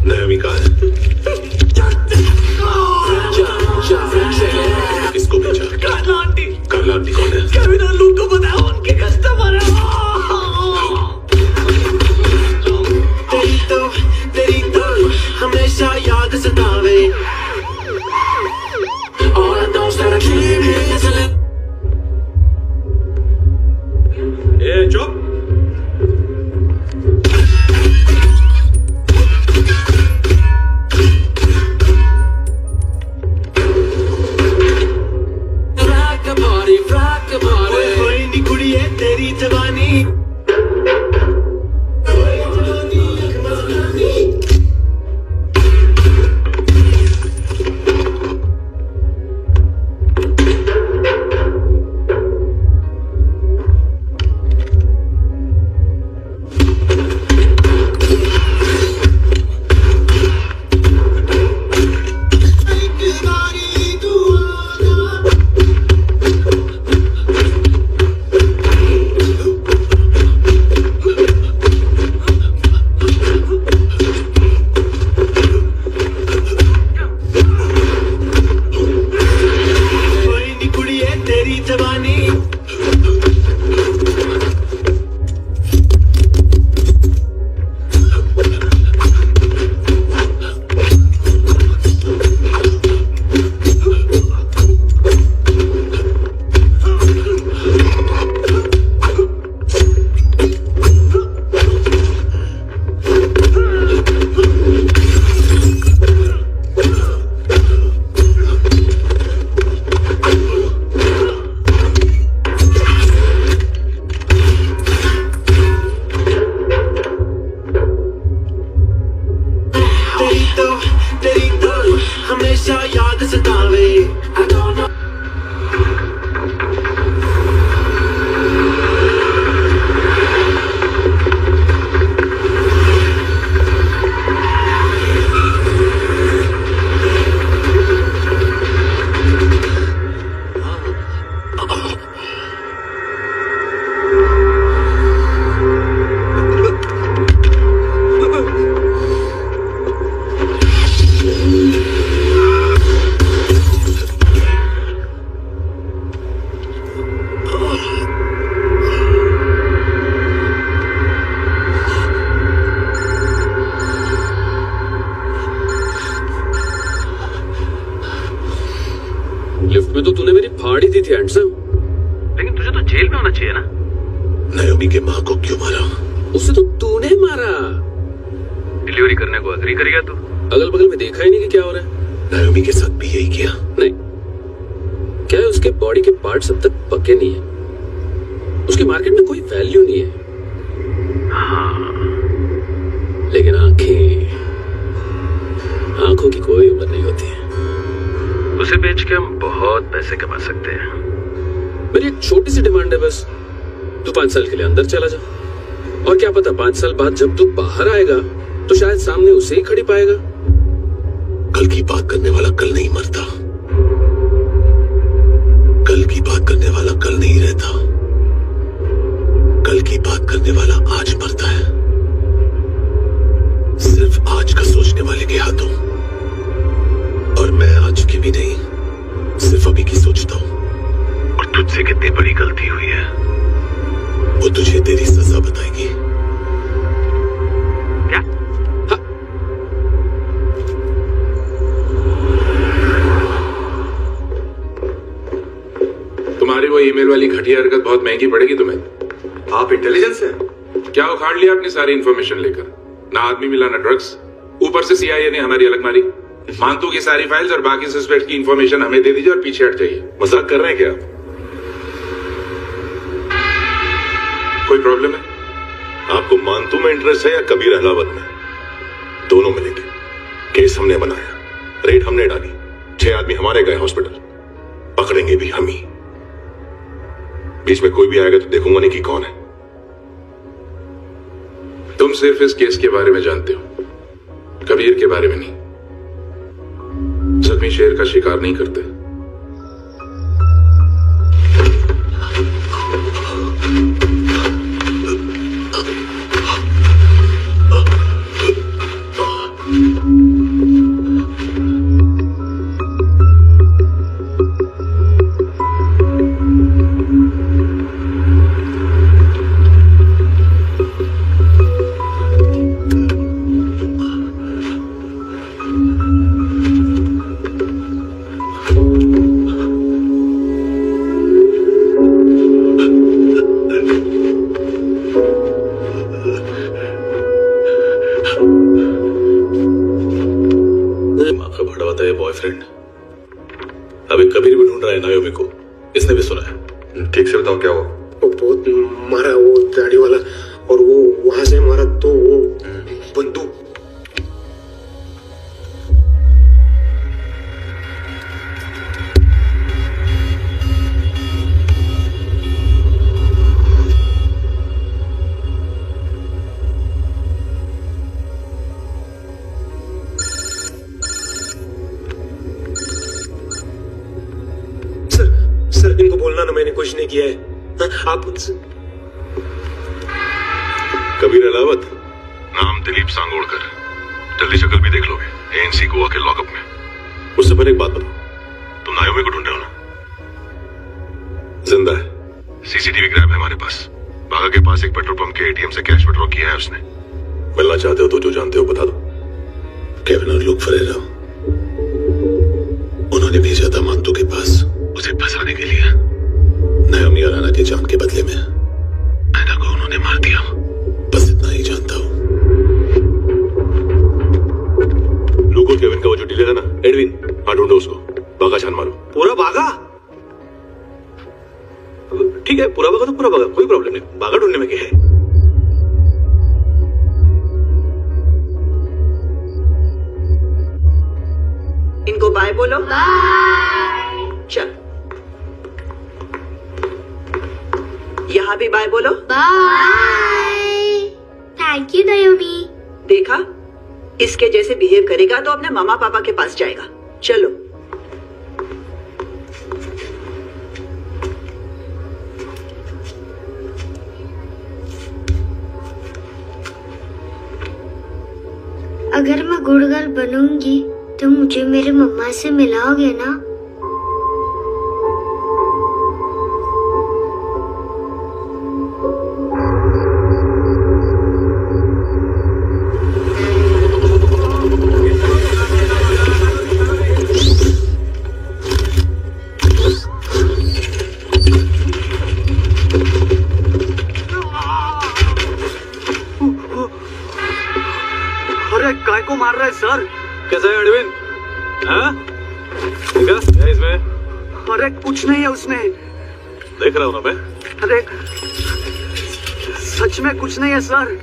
नायोमी कहाँ है? किसको भेजा? कार्ला आंटी कौन है? केविन और लूक को बताओ, उनके कस्टमर है। तेरी तो हमेशा याद सतावे। All I know is that I keep it. ए चुप। rock the body. कोई नहीं कुड़िए तेरी जवानी। लिफ्ट में तो तूने मेरी फाड़ ही दी थी हैंडसम। लेकिन तुझे तो जेल में होना चाहिए ना। नायोमी के माँ को क्यों मारा? उसे तो तूने मारा। डिलीवरी करने को अग्री कर गया तू। अगल बगल में देखा ही नहीं कि क्या हो रहा है। नायोमी के साथ भी यही किया? नहीं, क्या है उसके बॉडी के पार्ट्स अब तक पके नहीं है, उसकी मार्केट में कोई वैल्यू नहीं है। हाँ। लेकिन आंखों की कोई उम्र नहीं होती है। बेच के हम बहुत पैसे कमा सकते हैं। मेरी एक छोटी सी डिमांड है बस, तू 5 साल के लिए अंदर चला जा, और क्या पता 5 साल बाद जब तू बाहर आएगा तो शायद सामने उसे ही खड़ी पाएगा। कल की बात करने वाला कल नहीं मरता, कल की बात करने वाला कल नहीं रहता, कल की बात करने वाला आज मरता है। सिर्फ आज का सोचने वाले के हाथों, और मैं आज की भी नहीं, सिर्फ अभी की सोचता हूं। और तुझसे कितनी बड़ी गलती हुई है वो तुझे तेरी सजा बताएगी। क्या? हाँ। तुम्हारी वो ईमेल वाली घटिया हरकत बहुत महंगी पड़ेगी तुम्हें। आप इंटेलिजेंस हैं? क्या उखाड़ लिया अपनी सारी इंफॉर्मेशन लेकर? ना आदमी मिला ना ड्रग्स, ऊपर से CIA ने हमारी अलग मारी। मानतू की सारी फाइल्स और बाकी सस्पेक्ट की इंफॉर्मेशन हमें दे दीजिए और पीछे हट जाइए। मजाक कर रहे हैं क्या? कोई प्रॉब्लम है? आपको मानतू में इंटरेस्ट है या कबीर अहलावत में? दोनों मिलेंगे। केस हमने बनाया, रेड हमने डाली, 6 आदमी हमारे गए हॉस्पिटल, पकड़ेंगे भी हम ही। बीच में कोई भी आएगा तो देखूंगा नहीं कि कौन है। तुम सिर्फ इस केस के बारे में जानते हो, कबीर के बारे में नहीं। जख्मी शेर का शिकार नहीं करते। बॉयफ्रेंड अभी कबीर भी ढूंढ रहा है नायोमी को, इसने भी सुना है। ठीक से बताओ क्या हुआ? वो बहुत मारा, वो दाढ़ी वाला, और वो वहां से मारा तो वो बंदूक। सर इनको बोलना ना मैंने कुछ नहीं किया है। आप कबीर अहलावत, नाम दिलीप सांगोड़कर, जल्दी शक्ल भी देख लोगे ANC गोवा के लॉकअप में। उससे पहले एक बात बताओ, तुम नायोमी को ढूंढ रहे हो ना? जिंदा है, CCTV ग्रैब है हमारे पास। बागा के पास एक पेट्रोल पंप के ATM से कैश विड्रॉ किया है उसने। मिलना चाहते हो तो जो जानते हो बता दो। केविन और लुक फरेरा, उन्होंने भेजा था मानतू के पास उसे फंसाने के लिए। नायोमी और आना के जान के बदले में आना को उन्होंने मार दिया। बस इतना ही जानता हूँ। लुक और केविन का वो जो डीलर है ना, एडविन, हाँ ढूंढो उसको, बागा छान मारो। पूरा बागा? ठीक है, पूरा बागा तो पूरा बागा, कोई प्रॉब्लम नहीं। बागा ढूंढने में क्या है? इनको बाय बोलो। बाय। चल, यहाँ भी बाय बोलो। बाय। Thank you नायोमी। देखा, इसके जैसे बिहेव करेगा तो अपने मामा पापा के पास जाएगा। चलो। अगर मैं गुड गर्ल बनूंगी तो मुझे मेरे मम्मा से मिलाओगे ना? अरे काय को मार रहा है सर? कैसा है एडविन? हाँ? क्या है इसमें? अरे कुछ नहीं है उसने। देख रहा हूँ ना मैं। अरे सच में कुछ नहीं है सर।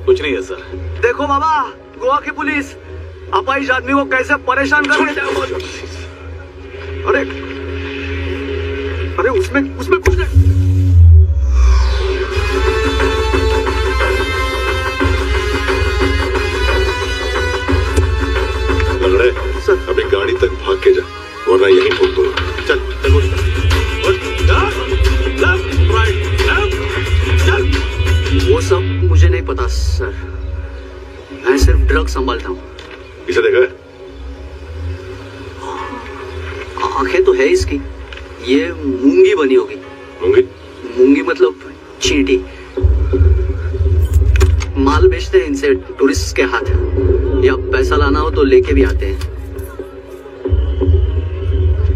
कुछ नहीं है सर। देखो बाबा, गोवा की पुलिस अपाहिज आदमी को कैसे परेशान कर रही है। अरे अरे उसमें कुछ नहीं। लंगड़े सर अभी गाड़ी तक भाग के जा वरना यहीं ठोक दूंगा। चल चल वो सब मुझे नहीं पता सर, मैं सिर्फ ड्रग संभालता हूँ। इसे देखा है? आंखें तो है इसकी, ये मूंगी बनी होगी। मूंगी मतलब चींटी। माल बेचते हैं इनसे टूरिस्ट के हाथ, या पैसा लाना हो तो लेके भी आते हैं।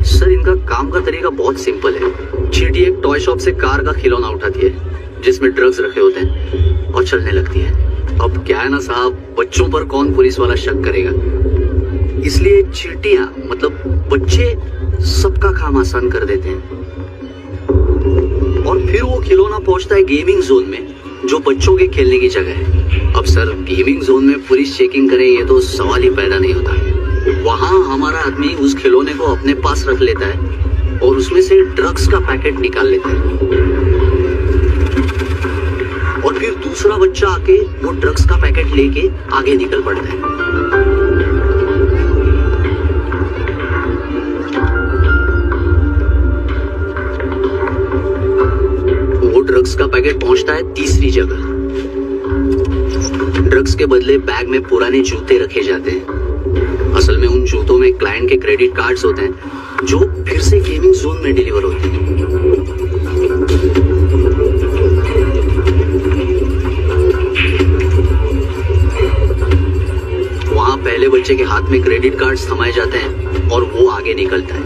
सर इनका काम का तरीका बहुत सिंपल है। चींटी एक टॉय शॉप से कार का खिलौना उठाती है जिसमें ड्रग्स रखे होते हैं और चलने लगती है। अब क्या है ना साहब, बच्चों पर कौन पुलिस वाला शक करेगा, इसलिए चींटियां मतलब बच्चे सबका काम आसान कर देते हैं। और फिर वो खिलौना पहुंचता है गेमिंग जोन में, जो बच्चों के खेलने की जगह है। अब सर गेमिंग जोन में पुलिस चेकिंग करे ये तो सवाल ही पैदा नहीं होता। वहां हमारा आदमी उस खिलौने को अपने पास रख लेता है और उसमें से ड्रग्स का पैकेट निकाल लेता है, और फिर दूसरा बच्चा आके वो ड्रग्स का पैकेट लेके आगे निकल पड़ता है। वो ड्रग्स का पैकेट पहुंचता है तीसरी जगह। ड्रग्स के बदले बैग में पुराने जूते रखे जाते हैं। असल में उन जूतों में क्लाइंट के क्रेडिट कार्ड्स होते हैं जो फिर से गेमिंग जोन में डिलीवर होते हैं। वहां पहले बच्चे के हाथ में क्रेडिट कार्ड्स थमाए जाते हैं और वो आगे निकलता है।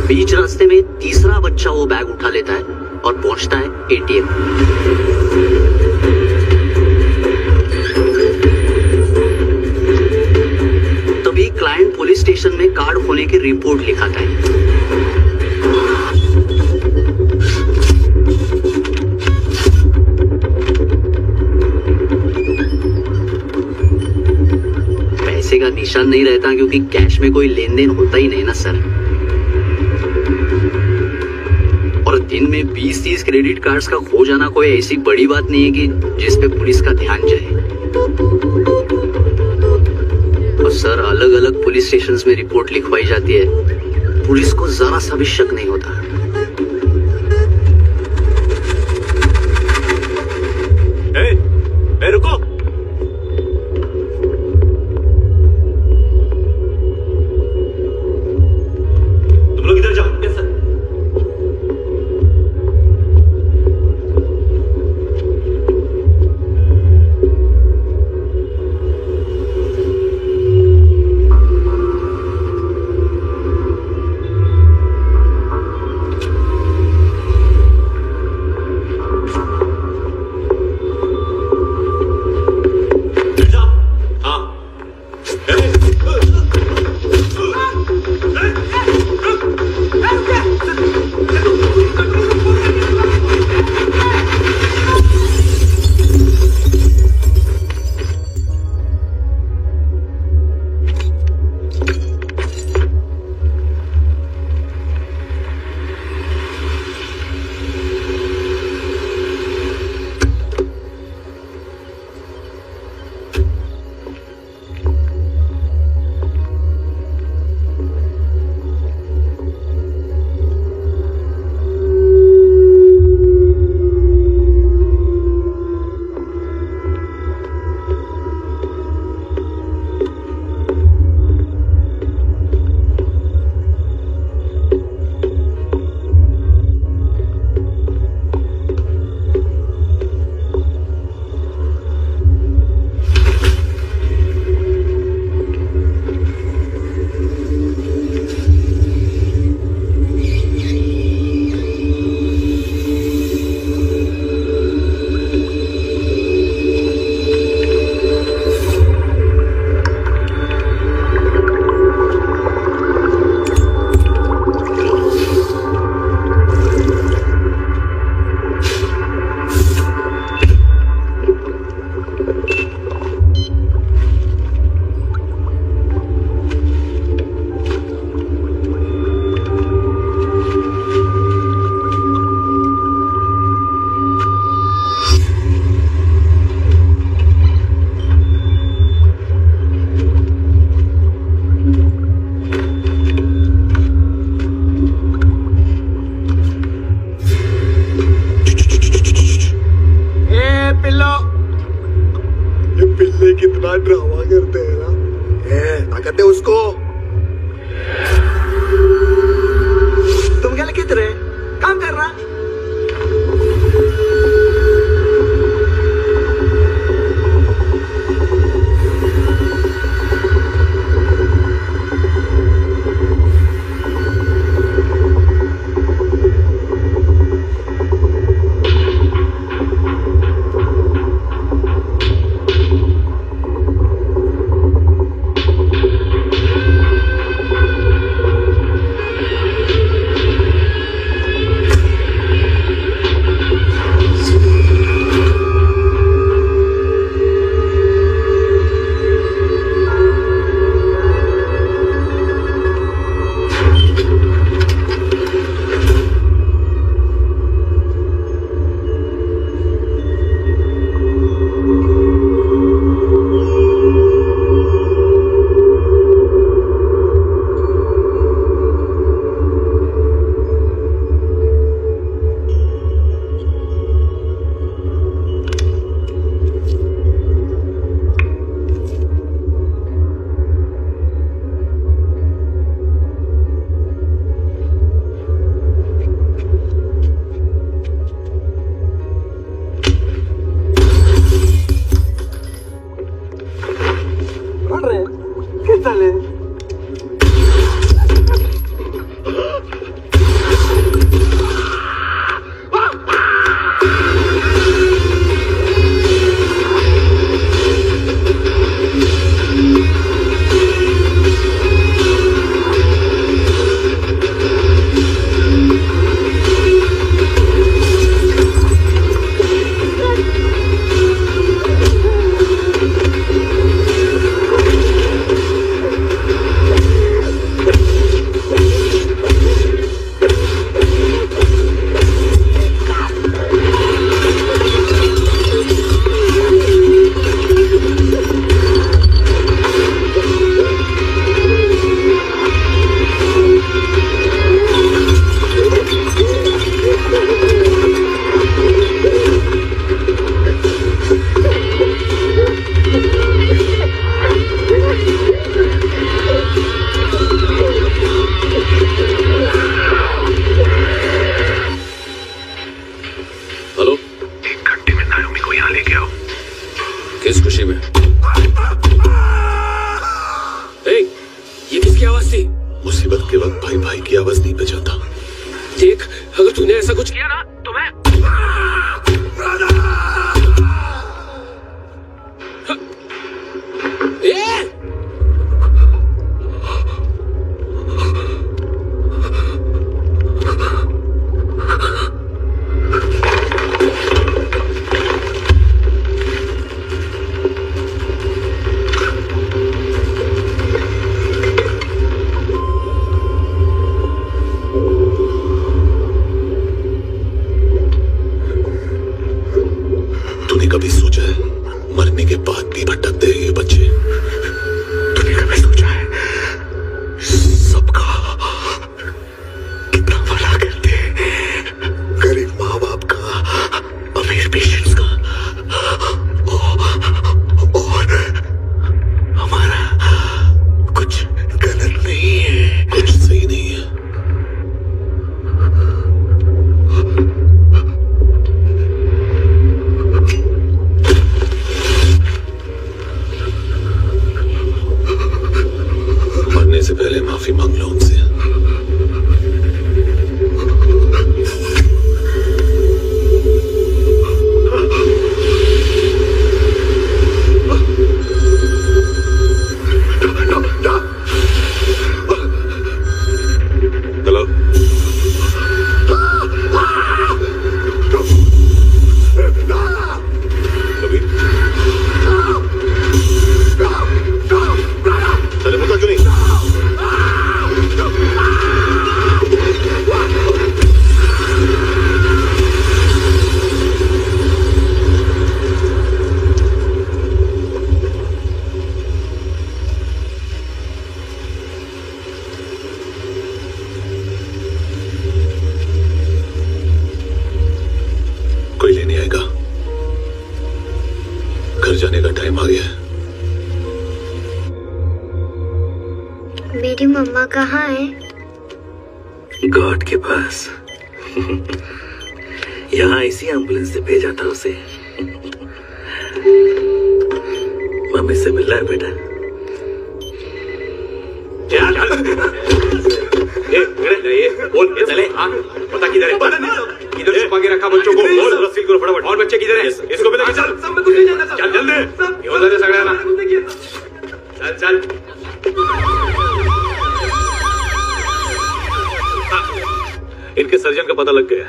बीच रास्ते में तीसरा बच्चा वो बैग उठा लेता है और पहुंचता है एटीएम। तभी क्लाइंट पुलिस स्टेशन में कार्ड खोने की रिपोर्ट लिखाता है। पैसे का निशान नहीं रहता क्योंकि कैश में कोई लेन देन होता ही नहीं ना सर। और दिन में 20-30 क्रेडिट कार्ड्स का खो जाना कोई ऐसी बड़ी बात नहीं है कि जिस पे पुलिस का ध्यान जाए। और सर अलग अलग पुलिस स्टेशंस में रिपोर्ट लिखवाई जाती है, पुलिस को जरा सा भी शक नहीं होता। रुको, तुम लोग इधर जाओ। Yes sir. ढूंढ रहे हैं किस साले मेरी मम्मा कहाँ है? गॉड के पास। यहाँ इसी एम्बुलेंस से भेजा था उसे। मम्मी से मिल रहा है बेटा। ये बोल चले पता किधर है? किधर छुपा के रखा बच्चों को? बोल रसील करो फटाफट। और बच्चे किधर है? इसको भी लेके चल। चल जल्दी। ये उधर है सगड़ा ना। चल चल। इनके सर्जन का पता लग गया।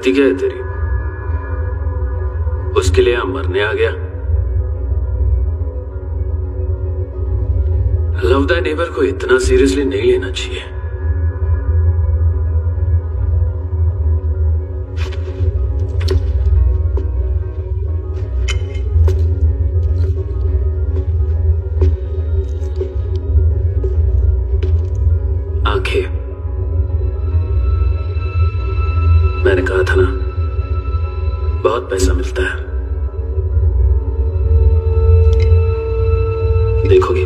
गलती क्या है तेरी? उसके लिए यहां मरने आ गया? लव द नेबर को इतना सीरियसली नहीं लेना चाहिए। आंखें, मैंने कहा था ना, बहुत पैसा मिलता है। देखोगे?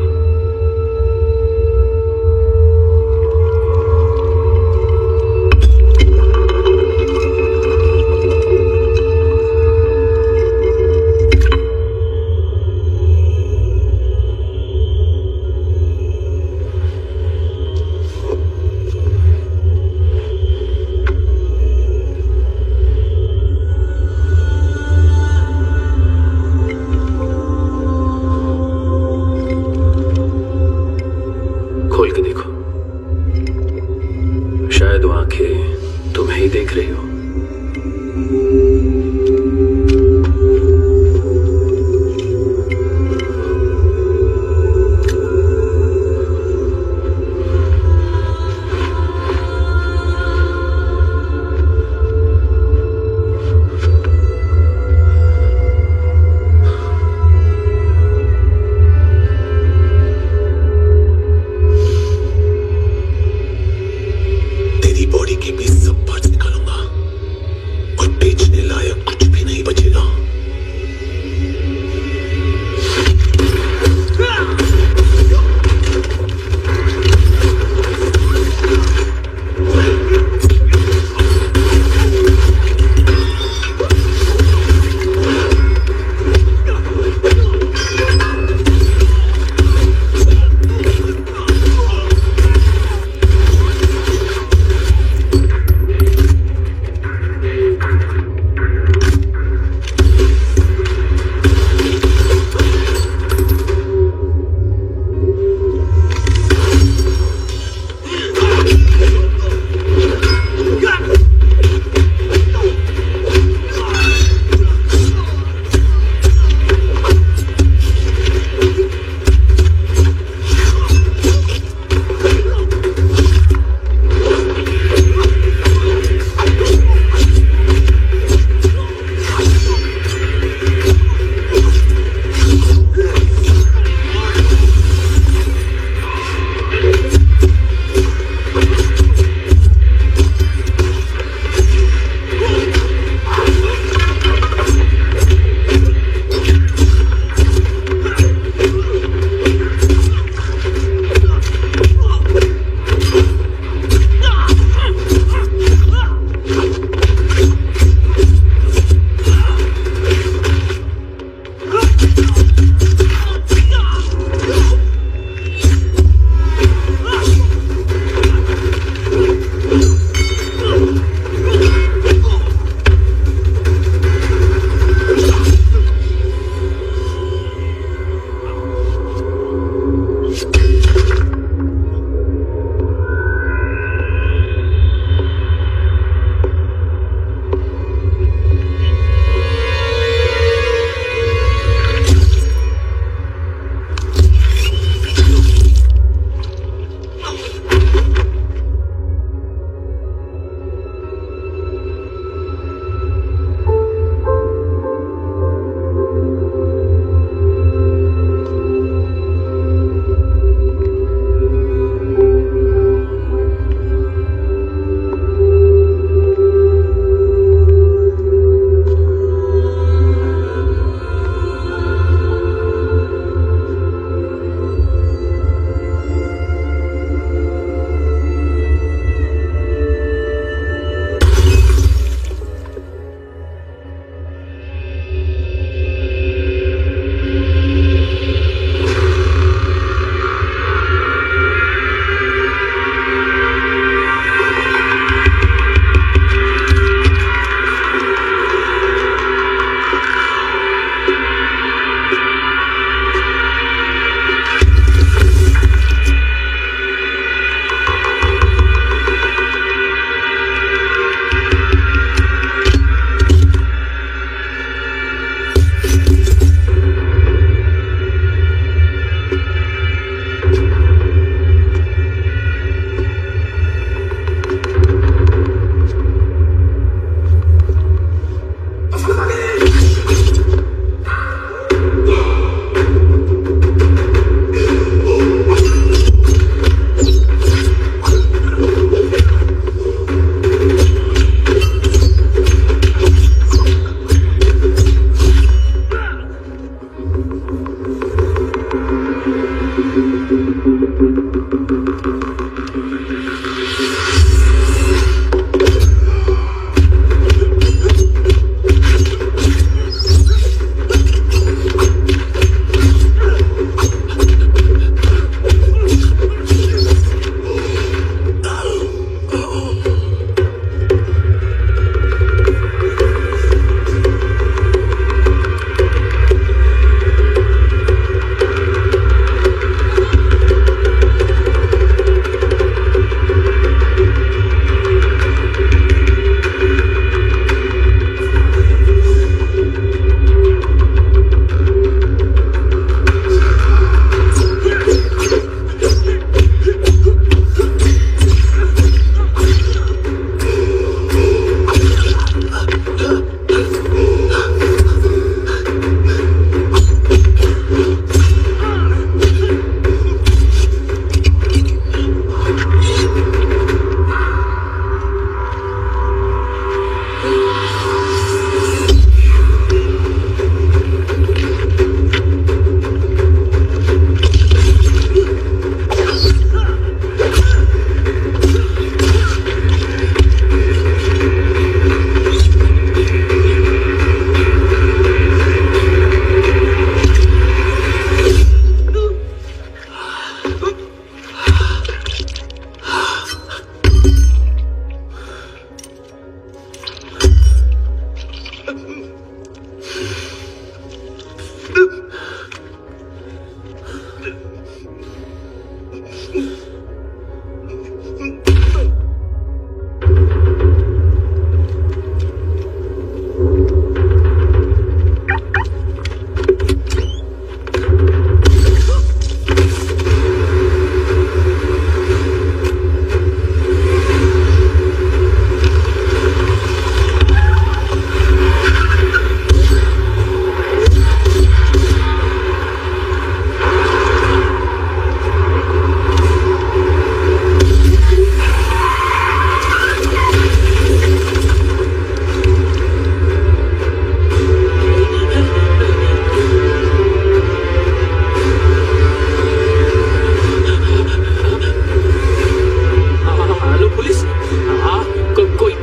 खोल के देखो, शायद वो आंखें तुम्हें ही देख रही हो। तेरी बॉडी की भी सब पार्ट्स निकालूंगा।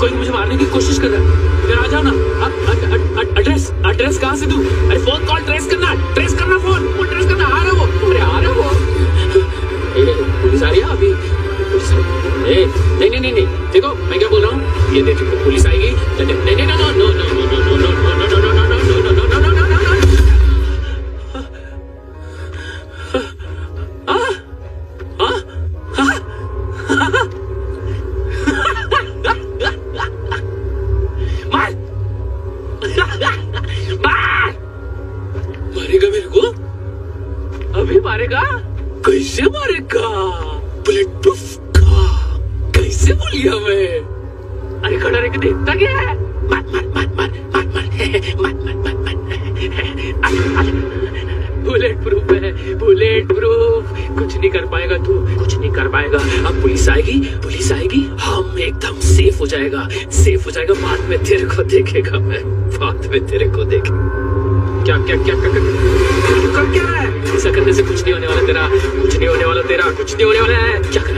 कोई मुझे मारने की कोशिश कर रहा है। इधर आ जाओ ना। एड्रेस कहाँ से दूं? अरे फोन कॉल ट्रेस करना फोन ट्रेस करना। आ रहा वो, अरे आ रहा वो। पुलिस आ रही है अभी। नहीं देखो मैं क्या बोल रहा हूँ, ये देखो पुलिस आएगी। नहीं मारेगा मेरे को, अभी मारेगा। कैसे मारेगा? बुलेट प्रूफ का कैसे बोल लिया मैं? अरे खड़ा रह के देखता क्या है? मार बुलेट प्रूफ है, बुलेट प्रूफ। कुछ नहीं कर पाएगा तू, कुछ नहीं कर पाएगा। अब पुलिस आएगी, हम एकदम सेफ हो जाएगा। बाद में तेरे को देखेगा मैं, बाद में तेरे को देखेगा। क्या कर क्या रहा है? ऐसा करने से कुछ नहीं होने वाला तेरा, कुछ नहीं होने वाला है। क्या कर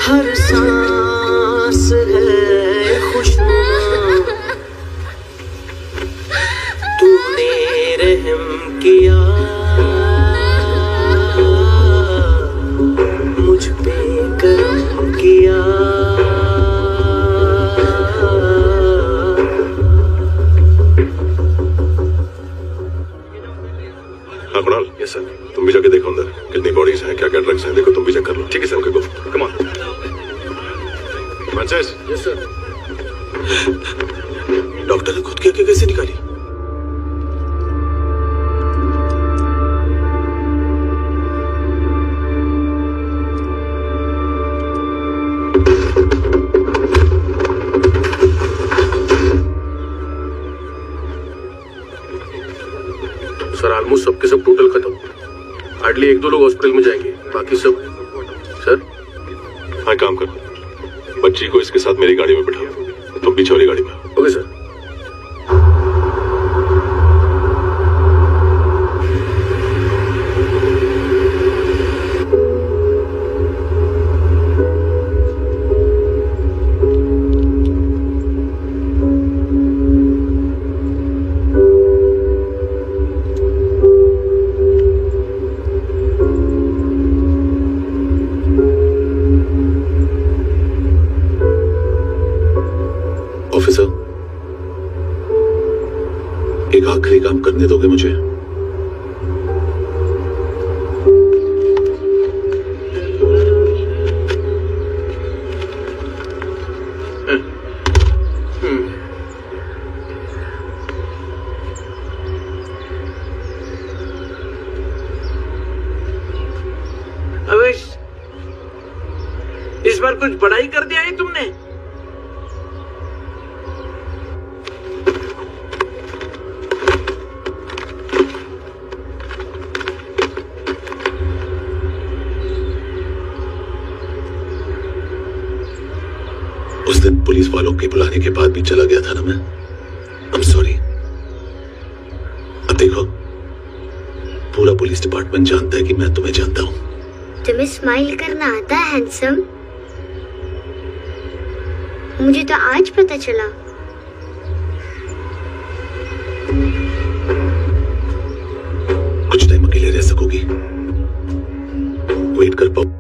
हर सांस है खुशनुमा, तूने रहम किया मुझ पे, करम किया। हाँ कुणाल, यस सर। तुम भी जाके देखो अंदर कितनी बॉडीज हैं, क्या क्या ड्रग्स हैं, देखो तुम भी चेक कर लो। ठीक है sir. Francis. Yes sir. Doctor ने खुद की आंखें कैसे निकाली? सर ऑलमोस्ट सबके सब टोटल खत्म। हार्डली 1-2 लोग हॉस्पिटल में जाएंगे, बाकी सब। सर हाँ, काम करो, बच्ची को इसके साथ मेरी गाड़ी में बिठाओ, तुम पीछे वाली गाड़ी में। Okay sir. ऑफिसर, एक आखिरी काम करने दोगे मुझे? अवेश, इस बार कुछ बड़ा ही कर दिया है तुमने। उस दिन पुलिस वालों के बुलाने के बाद भी चला गया था ना मैं। I am sorry. अब देखो, पूरा पुलिस डिपार्टमेंट जानता है कि मैं तुम्हें जानता हूं। तुम्हें स्माइल करना आता है हैंडसम? मुझे तो आज पता चला। कुछ टाइम अकेले रह सकोगी? वेट कर पाओ?